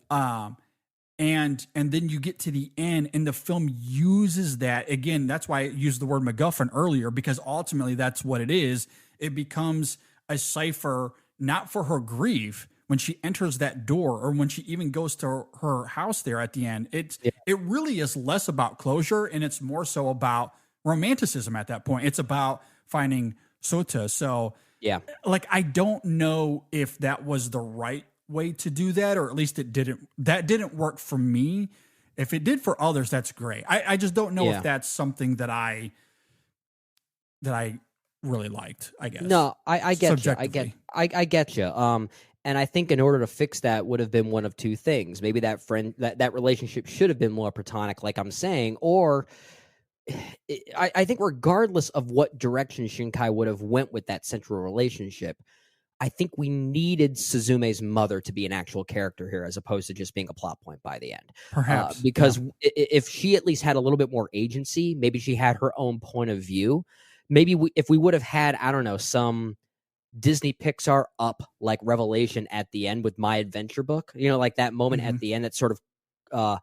and then you get to the end, and the film uses that again. That's why I used the word MacGuffin earlier, because ultimately that's what it is. It becomes a cipher, not for her grief when she enters that door, or when she even goes to her house there at the end. It really is less about closure, and it's more so about romanticism at that point. It's about finding Sota. So yeah, like, I don't know if that was the right way to do that, or at least that didn't work for me. If it did for others, that's great. I just don't know if that's something that I really liked, I guess. No, I get you. I get you. And I think in order to fix that would have been one of two things. Maybe that relationship should have been more platonic, like I'm saying, or I think regardless of what direction Shinkai would have went with that central relationship, I think we needed Suzume's mother to be an actual character here, as opposed to just being a plot point by the end. Perhaps. Because if she at least had a little bit more agency, maybe she had her own point of view. Maybe if we would have had, I don't know, some Disney Pixar up like revelation at the end with My Adventure Book, like that moment at the end that sort of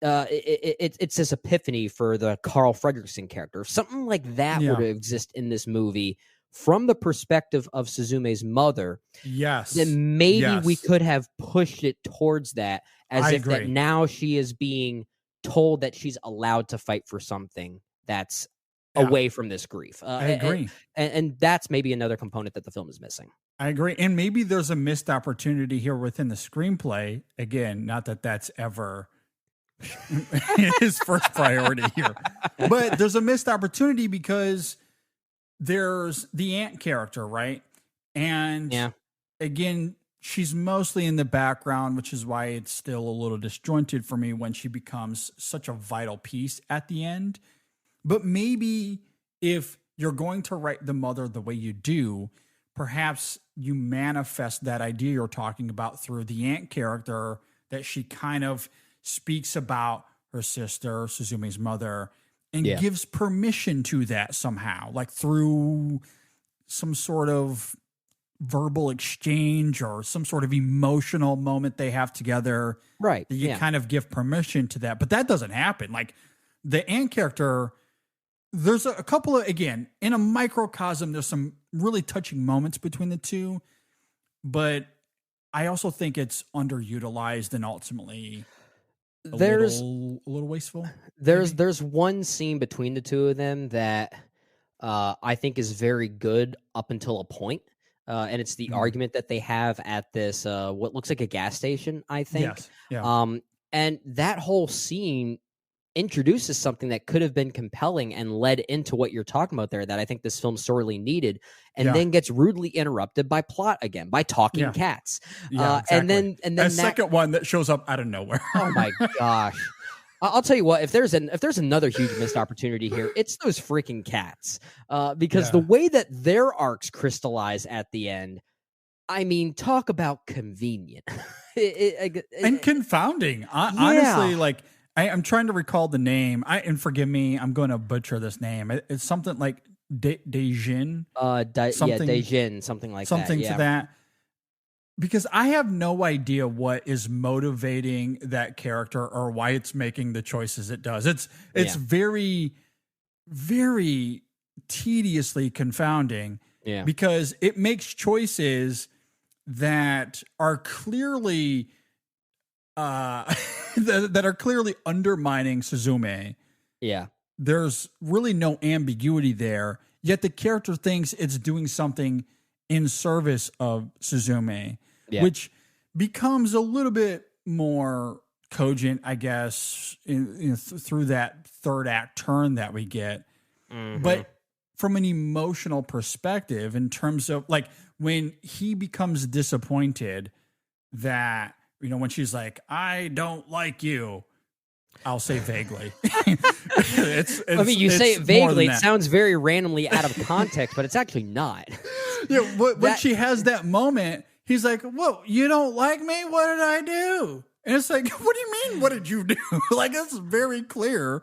it's this epiphany for the Carl Fredricksen character. Something like that would exist in this movie from the perspective of Suzume's mother. Yes. Then maybe we could have pushed it towards that, as if that now she is being told that she's allowed to fight for something that's away from this grief. I agree. And that's maybe another component that the film is missing. I agree. And maybe there's a missed opportunity here within the screenplay. Again, not that that's ever his first priority here, but there's a missed opportunity because there's the aunt character, right? And again, she's mostly in the background, which is why it's still a little disjointed for me when she becomes such a vital piece at the end. But maybe if you're going to write the mother the way you do, perhaps you manifest that idea you're talking about through the aunt character, that she kind of speaks about her sister, Suzume's mother, and gives permission to that somehow, like through some sort of verbal exchange or some sort of emotional moment they have together. Right. That you kind of give permission to that. But that doesn't happen. Like, the aunt character, there's a couple of, again, in a microcosm, there's some really touching moments between the two, but I also think it's underutilized and ultimately a little wasteful. There's one scene between the two of them that I think is very good up until a point, and it's the argument that they have at this what looks like a gas station, I think. Yes. Yeah. And that whole scene introduces something that could have been compelling and led into what you're talking about there, that I think this film sorely needed, and then gets rudely interrupted by plot again, by talking cats. Yeah, exactly. And then a second one that shows up out of nowhere. Oh my gosh. I'll tell you what, if there's another huge missed opportunity here, it's those freaking cats. Because the way that their arcs crystallize at the end, I mean, talk about convenient. And confounding. Honestly, like, I'm trying to recall the name. And forgive me, I'm going to butcher this name. It's something like Dejin. Dejin, something like that. Something to that. Because I have no idea what is motivating that character or why it's making the choices it does. It's very, very tediously confounding. Yeah. Because it makes choices that are clearly that are clearly undermining Suzume. Yeah. There's really no ambiguity there, yet the character thinks it's doing something in service of Suzume, which becomes a little bit more cogent, I guess, through that third act turn that we get. Mm-hmm. But from an emotional perspective, in terms of like when he becomes disappointed that, when she's like, I don't like you, I'll say vaguely. I mean, you say it vaguely, it sounds very randomly out of context, but it's actually not. Yeah, when she has that moment, he's like, whoa, you don't like me? What did I do? And it's like, what do you mean, what did you do? Like, it's very clear.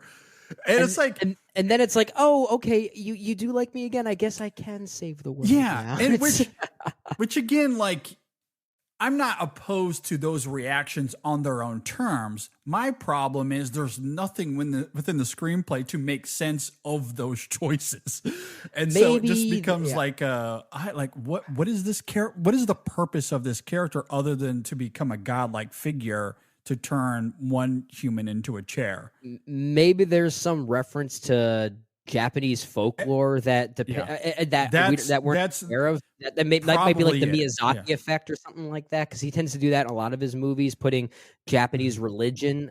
And it's like... And then it's like, oh, okay, you do like me again. I guess I can save the world. Yeah, and which again, like... I'm not opposed to those reactions on their own terms. My problem is there's nothing within the screenplay to make sense of those choices, and so it just becomes like what is this what is the purpose of this character other than to become a godlike figure to turn one human into a chair? Maybe there's some reference to Japanese folklore that we're aware of. That might be like the Miyazaki effect or something like that, because he tends to do that in a lot of his movies, putting Japanese religion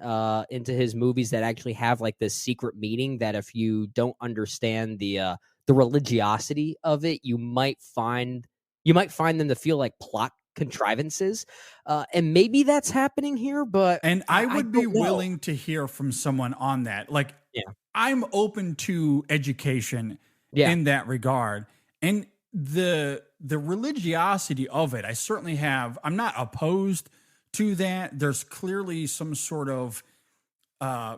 into his movies that actually have like this secret meaning that if you don't understand the religiosity of it, you might find them to feel like plot contrivances, and maybe that's happening here. But I would be willing to hear from someone on that. Like, I'm open to education in that regard, and the religiosity of it, I certainly have. I'm not opposed to that. There's clearly some sort of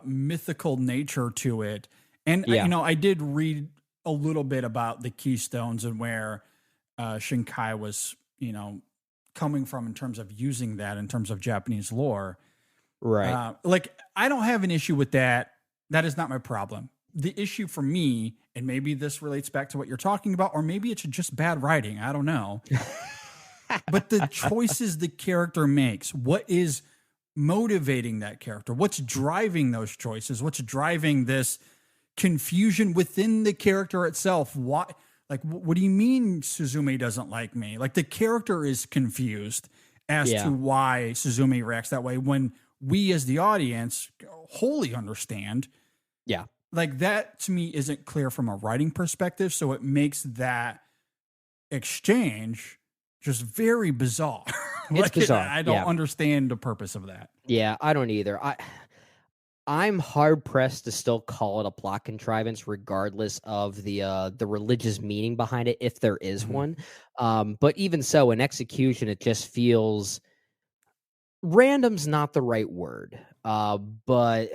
mythical nature to it, and I did read a little bit about the Keystones and where Shinkai was, coming from in terms of using that in terms of Japanese lore. Right. I don't have an issue with that. That is not my problem. The issue for me, and maybe this relates back to what you're talking about, or maybe it's just bad writing, I don't know. But the choices the character makes, what is motivating that character? What's driving those choices? What's driving this confusion within the character itself? What do you mean Suzume doesn't like me? Like, the character is confused as to why Suzume reacts that way, when we as the audience wholly understand. Yeah. Like, that to me isn't clear from a writing perspective. So it makes that exchange just very bizarre. It's bizarre. I don't understand the purpose of that. Yeah, I don't either. I'm hard pressed to still call it a plot contrivance, regardless of the religious meaning behind it, if there is one. But even so, in execution, it just feels random's not the right word, but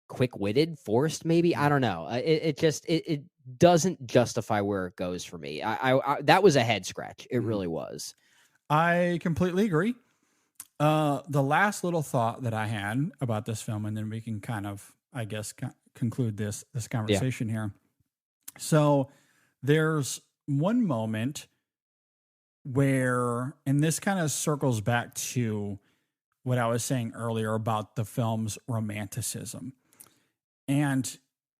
quick-witted, forced, maybe. I don't know. It doesn't justify where it goes for me. I that was a head scratch. It really was. I completely agree. The last little thought that I had about this film, and then we can kind of, I guess, conclude this conversation here. So there's one moment where, and this kind of circles back to what I was saying earlier about the film's romanticism. And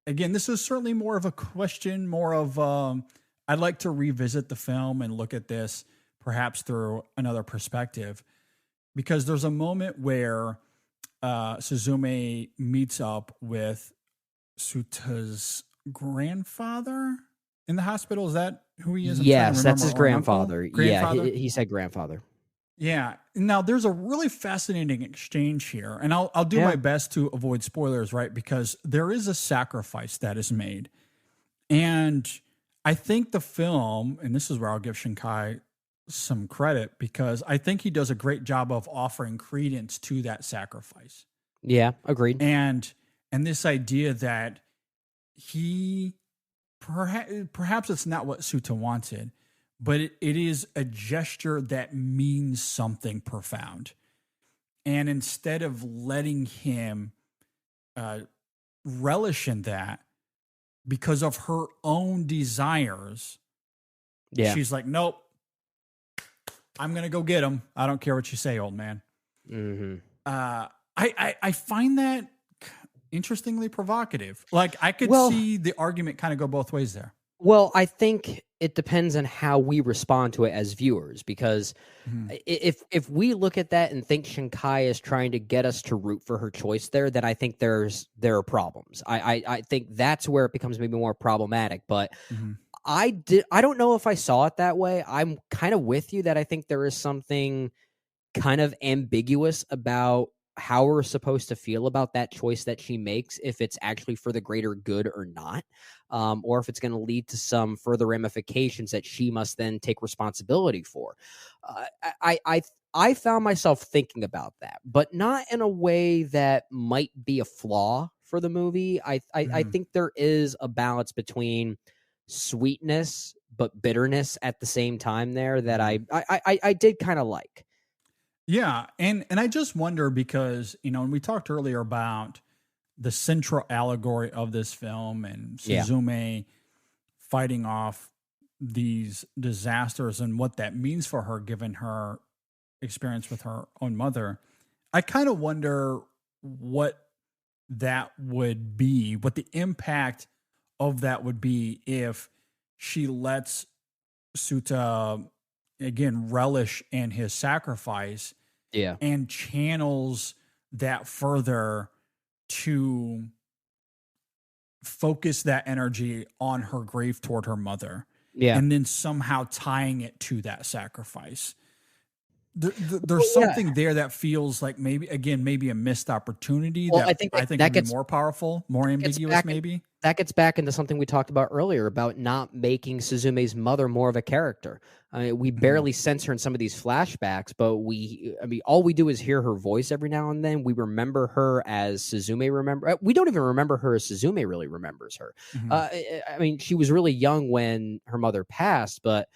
again, this is certainly more of a question, more of, I'd like to revisit the film and look at this perhaps through another perspective. Because there's a moment where Suzume meets up with Suta's grandfather in the hospital. Is that who he is? Yes, that's his grandfather. Yeah, he said grandfather. Yeah. Now, there's a really fascinating exchange here, and I'll do my best to avoid spoilers, right? Because there is a sacrifice that is made. And I think the film, and this is where I'll give Shinkai some credit, because I think he does a great job of offering credence to that sacrifice. Yeah, agreed. And this idea that he perhaps it's not what Suta wanted, but it is a gesture that means something profound. And instead of letting him relish in that because of her own desires, she's like, nope, I'm going to go get him. I don't care what you say, old man. Mm-hmm. I find that interestingly provocative. Like, I could see the argument kind of go both ways there. Well, I think it depends on how we respond to it as viewers, because if we look at that and think Shinkai is trying to get us to root for her choice there, then I think there are problems. I think that's where it becomes maybe more problematic. But I don't know if I saw it that way. I'm kind of with you that I think there is something kind of ambiguous about how we're supposed to feel about that choice that she makes, if it's actually for the greater good or not, or if it's going to lead to some further ramifications that she must then take responsibility for. I found myself thinking about that, but not in a way that might be a flaw for the movie. I think there is a balance between sweetness but bitterness at the same time there that I did kind of like. Yeah, and I just wonder because, and we talked earlier about the central allegory of this film and Yeah. Suzume fighting off these disasters and what that means for her given her experience with her own mother. I kind of wonder what that would be, what the impact of that would be if she lets Suta again relish in his sacrifice Yeah. and channels that further to focus that energy on her grief toward her mother. Yeah. And then somehow tying it to that sacrifice. There's something there that feels like maybe a missed opportunity that I think would be more powerful, more ambiguous maybe. That gets back into something we talked about earlier about not making Suzume's mother more of a character. I mean, we barely sense her in some of these flashbacks, but all we do is hear her voice every now and then. We remember her as Suzume remember. We don't even remember her as Suzume really remembers her. I mean, she was really young when her mother passed, but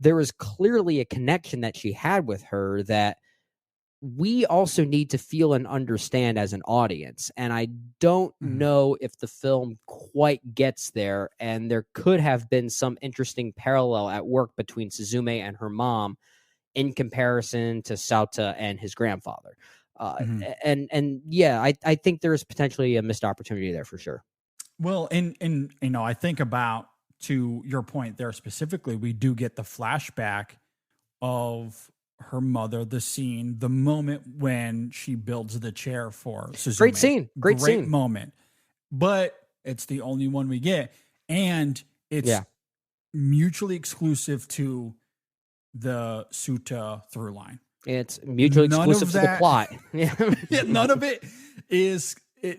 there was clearly a connection that she had with her that we also need to feel and understand as an audience. And I don't know if the film quite gets there. And there could have been some interesting parallel at work between Suzume and her mom in comparison to Sauta and his grandfather. And yeah, I think there's potentially a missed opportunity there for sure. Well, and I think about, to your point there specifically, we do get the flashback of her mother, the scene, the moment when she builds the chair for Suzume. Great scene. Moment. But it's the only one we get. And it's mutually exclusive to the Suta through line. It's mutually exclusive to the plot. Yeah, none of it is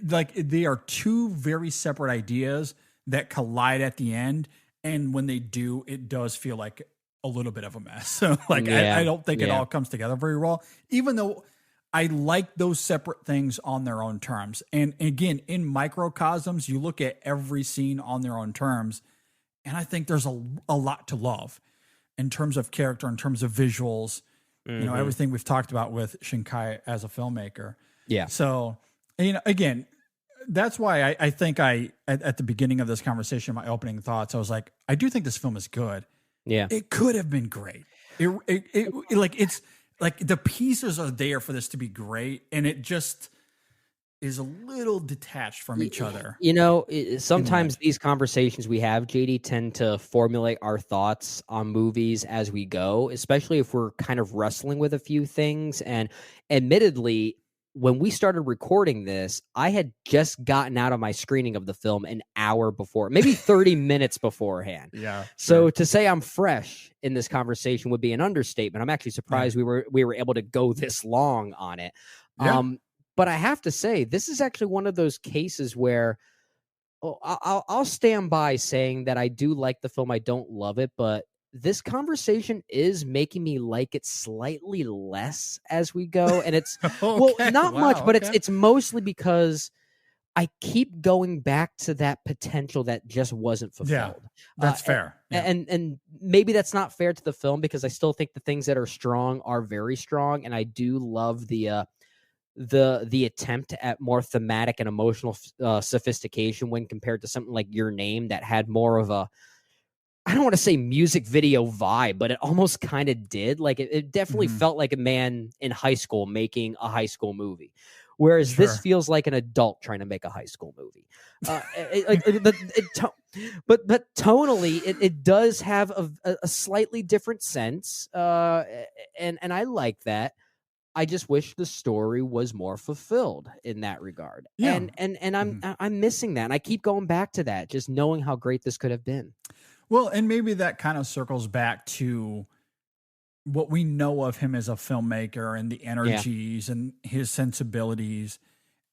like they are two very separate ideas that collide at the end, and when they do, it does feel like a little bit of a mess. So I don't think it all comes together very well, even though I like those separate things on their own terms. And again, in microcosms, you look at every scene on their own terms, and I think there's a lot to love in terms of character, in terms of visuals, everything we've talked about with Shinkai as a filmmaker. Yeah. So, again, that's why I think at the beginning of this conversation, my opening thoughts, I was like, I do think this film is good. Yeah. It could have been great. It's like the pieces are there for this to be great, and it just is a little detached from each other. Sometimes these conversations we have, JD, tend to formulate our thoughts on movies as we go, especially if we're kind of wrestling with a few things. And admittedly, when we started recording this, I had just gotten out of my screening of the film an hour before, maybe 30 minutes beforehand. Yeah. So to say I'm fresh in this conversation would be an understatement. I'm actually surprised we were able to go this long on it. Yeah. But I have to say, this is actually one of those cases where I'll stand by saying that I do like the film. I don't love it, but this conversation is making me like it slightly less as we go. And it's not much, but it's mostly because I keep going back to that potential that just wasn't fulfilled. Yeah, that's fair. Yeah. And maybe that's not fair to the film, because I still think the things that are strong are very strong. And I do love the attempt at more thematic and emotional sophistication when compared to something like Your Name that had more of a, I don't want to say music video vibe, but it almost kind of did. Like it definitely felt like a man in high school making a high school movie. Whereas this feels like an adult trying to make a high school movie. But tonally, it does have a slightly different sense. And I like that. I just wish the story was more fulfilled in that regard. Yeah. And I'm missing that. And I keep going back to that, just knowing how great this could have been. Well, and maybe that kind of circles back to what we know of him as a filmmaker and the energies and his sensibilities,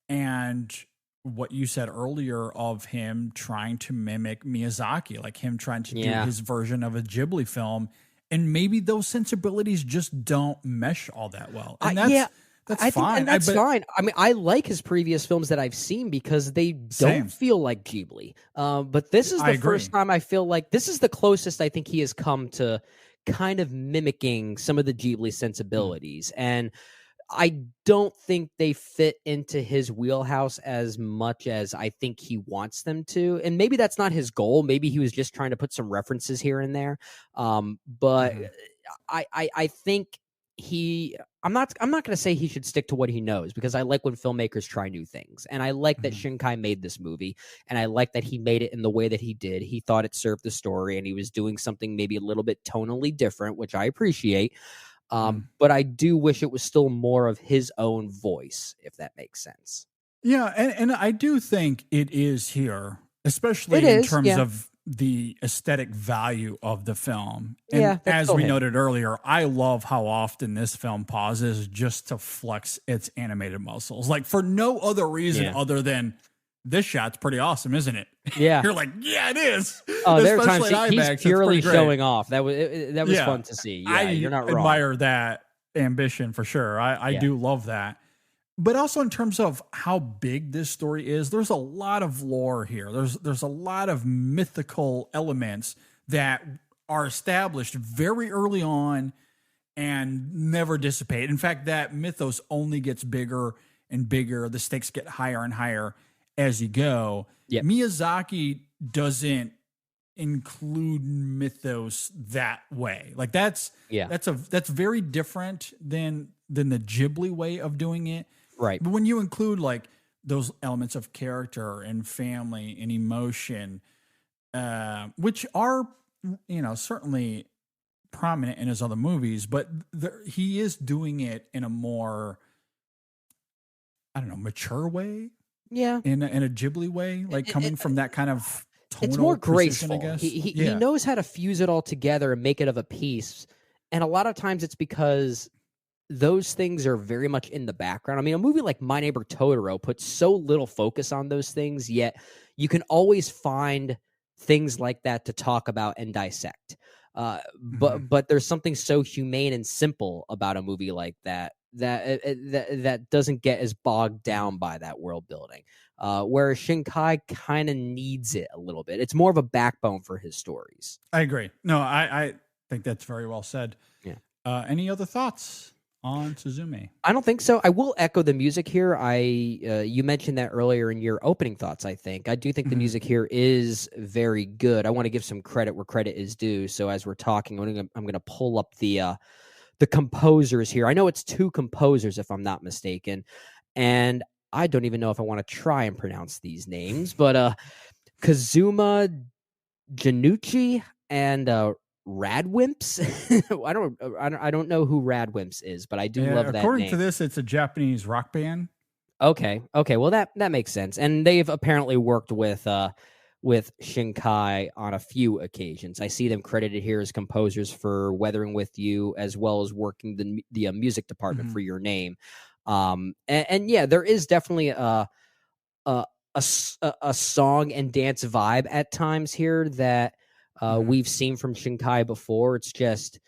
and what you said earlier of him trying to mimic Miyazaki, like him trying to do his version of a Ghibli film. And maybe those sensibilities just don't mesh all that well. And that's fine. That's fine. I mean, I like his previous films that I've seen because they don't feel like Ghibli. But this is the first time I feel like this is the closest I think he has come to kind of mimicking some of the Ghibli sensibilities. And I don't think they fit into his wheelhouse as much as I think he wants them to. And maybe that's not his goal. Maybe he was just trying to put some references here and there. But I think I'm not going to say he should stick to what he knows, because I like when filmmakers try new things. And I like that Shinkai made this movie, and I like that he made it in the way that he did. He thought it served the story, and he was doing something maybe a little bit tonally different, which I appreciate. But I do wish it was still more of his own voice, if that makes sense. Yeah, and I do think it is here, especially in terms of the aesthetic value of the film. And as we noted earlier, I love how often this film pauses just to flex its animated muscles, like for no other reason other than this shot's pretty awesome, isn't it? Yeah. You're like, yeah, it is. Oh, there are times IMAX, he's purely showing off. That was fun to see. Yeah, you're not wrong. I admire that ambition for sure. I do love that. But also in terms of how big this story is, there's a lot of lore here. There's a lot of mythical elements that are established very early on and never dissipate. In fact, that mythos only gets bigger and bigger. The stakes get higher and higher as you go. Yep. Miyazaki doesn't include mythos that way. Like that's very different than the Ghibli way of doing it. Right. But when you include like those elements of character and family and emotion, which are, certainly prominent in his other movies, but he is doing it in a more, mature way. Yeah. In a Ghibli way, like coming from that kind of tonal it's more precision, graceful. I guess. He knows how to fuse it all together and make it of a piece. And a lot of times it's because those things are very much in the background. I mean, a movie like My Neighbor Totoro puts so little focus on those things, yet you can always find things like that to talk about and dissect. But there's something so humane and simple about a movie like that doesn't get as bogged down by that world building. Whereas Shinkai kind of needs it a little bit. It's more of a backbone for his stories. I agree. No, I think that's very well said. Yeah. Any other thoughts on Suzume? I don't think so. I will echo the music here. You mentioned that earlier in your opening thoughts. I do think the music here is very good. I want to give some credit where credit is due. So as we're talking, I'm going to pull up the composers here. I know it's 2 composers, if I'm not mistaken, and I don't even know if I want to try and pronounce these names, but Kazuma Janucci and Radwimps. I don't know who Radwimps is, but I do love that name. According to this, it's a Japanese rock band. Okay. Well, that makes sense, and they've apparently worked with Shinkai on a few occasions. I see them credited here as composers for Weathering with You, as well as working the music department for Your Name. And yeah, there is definitely a song and dance vibe at times here that we've seen from Shinkai before. It's just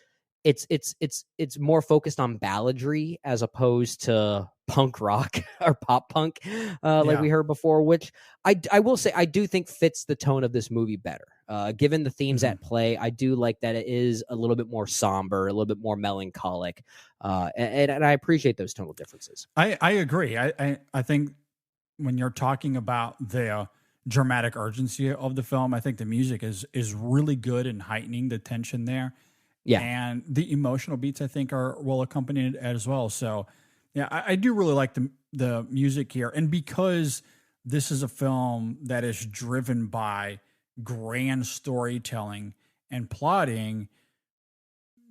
it's more focused on balladry as opposed to punk rock or pop punk, like we heard before, which I will say I do think fits the tone of this movie better. Given the themes at play, I do like that it is a little bit more somber, a little bit more melancholic, and I appreciate those tonal differences. I agree. I think when you're talking about the dramatic urgency of the film, I think the music is really good in heightening the tension there. Yeah, and the emotional beats I think are well accompanied as well. So yeah, I do really like the music here, and because this is a film that is driven by grand storytelling and plotting,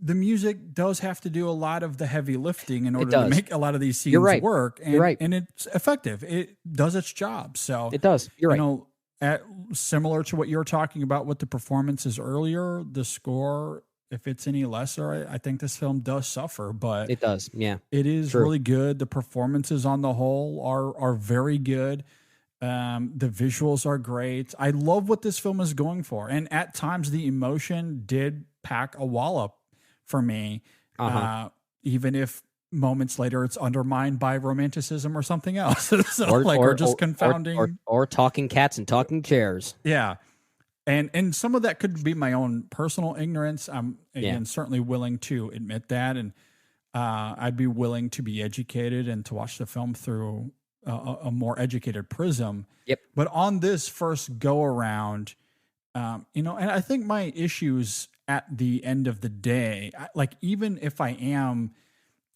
the music does have to do a lot of the heavy lifting in order to make a lot of these scenes work. And, and it's effective. It does its job. So it does. You're right. Similar to what you were talking about with the performances earlier, the score, if it's any lesser, I think this film does suffer, but it does. Yeah, it is really good. The performances on the whole are very good. The visuals are great. I love what this film is going for. And at times the emotion did pack a wallop for me, even if moments later it's undermined by romanticism or something else. or just confounding. Or talking cats and talking chairs. Yeah. And some of that could be my own personal ignorance. I'm again certainly willing to admit that. And I'd be willing to be educated and to watch the film through a more educated prism. Yep. But on this first go around, and I think my issues at the end of the day, like even if I am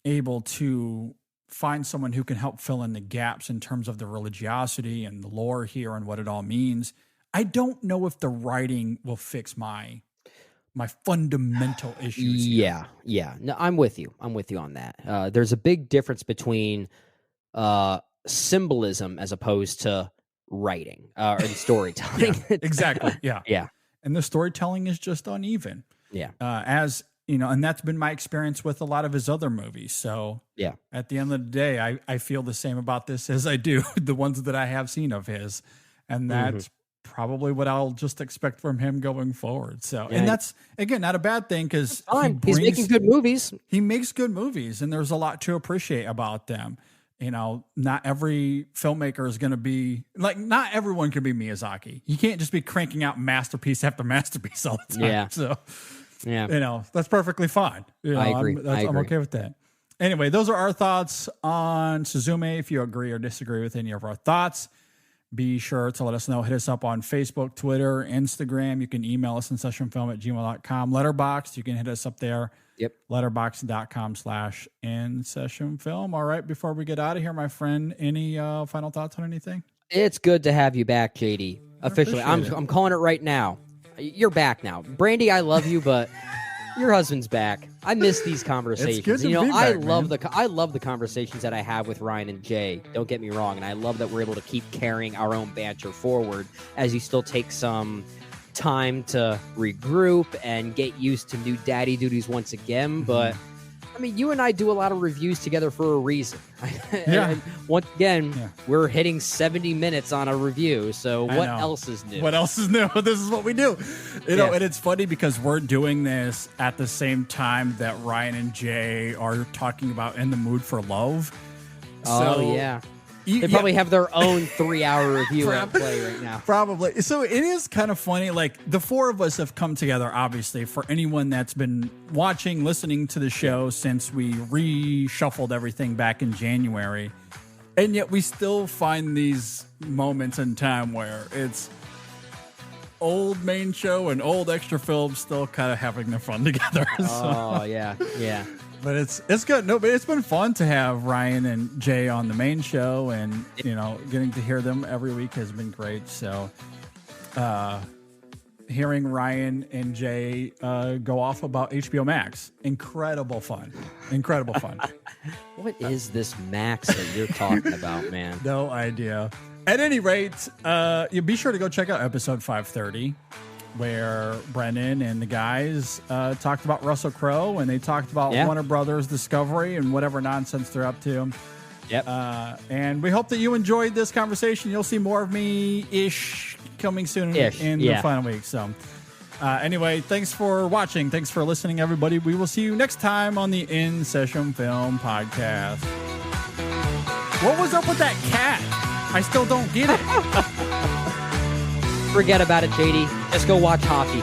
able to find someone who can help fill in the gaps in terms of the religiosity and the lore here and what it all means, I don't know if the writing will fix my fundamental issues. Yeah. No, I'm with you on that. There's a big difference between symbolism as opposed to writing or storytelling. Exactly. Yeah. Yeah. And the storytelling is just uneven. Yeah. As you know, and that's been my experience with a lot of his other movies. So yeah, at the end of the day, I feel the same about this as I do the ones that I have seen of his. And that's probably what I'll just expect from him going forward. So, and that's, again, not a bad thing because he's making good movies. He makes good movies, and there's a lot to appreciate about them. You know, not every filmmaker is going to be like, not everyone can be Miyazaki. You can't just be cranking out masterpiece after masterpiece all the time. Yeah. So, that's perfectly fine. I agree. I'm okay with that. Anyway, those are our thoughts on Suzume. If you agree or disagree with any of our thoughts, be sure to let us know. Hit us up on Facebook, Twitter, Instagram. You can email us InSessionFilm@gmail.com. Letterboxd, you can hit us up there. Yep. Letterboxd.com/InSessionFilm. All right, before we get out of here, my friend, any final thoughts on anything? It's good to have you back, JD. Officially, I'm calling it right now. You're back now. Brandy, I love you, but your husband's back. I miss these conversations. It's good to be I back, love man. I love the conversations that I have with Ryan and Jay. Don't get me wrong, and I love that we're able to keep carrying our own banter forward as you still take some time to regroup and get used to new daddy duties once again. But I mean, you and I do a lot of reviews together for a reason. And once again, we're hitting 70 minutes on a review. So what else is new? What else is new? This is what we do. You know, and it's funny because we're doing this at the same time that Ryan and Jay are talking about In the Mood for Love. They probably have their own 3-hour review at play right now. Probably. So it is kind of funny. Like, the four of us have come together, obviously, for anyone that's been watching, listening to the show since we reshuffled everything back in January. And yet we still find these moments in time where it's old main show and old extra films still kind of having their fun together. Yeah. But it's good. No, but it's been fun to have Ryan and Jay on the main show, and getting to hear them every week has been great. So, hearing Ryan and Jay go off about HBO Max, incredible fun. What is this Max that you're talking about, man? No idea. At any rate, you be sure to go check out episode 530. Where Brennan and the guys talked about Russell Crowe, and they talked about Warner Brothers Discovery and whatever nonsense they're up to. Yep. And we hope that you enjoyed this conversation. You'll see more of me-ish coming soon in the final week. So anyway, thanks for watching. Thanks for listening, everybody. We will see you next time on the In Session Film Podcast. What was up with that cat? I still don't get it. Forget about it, JD. Just go watch hockey.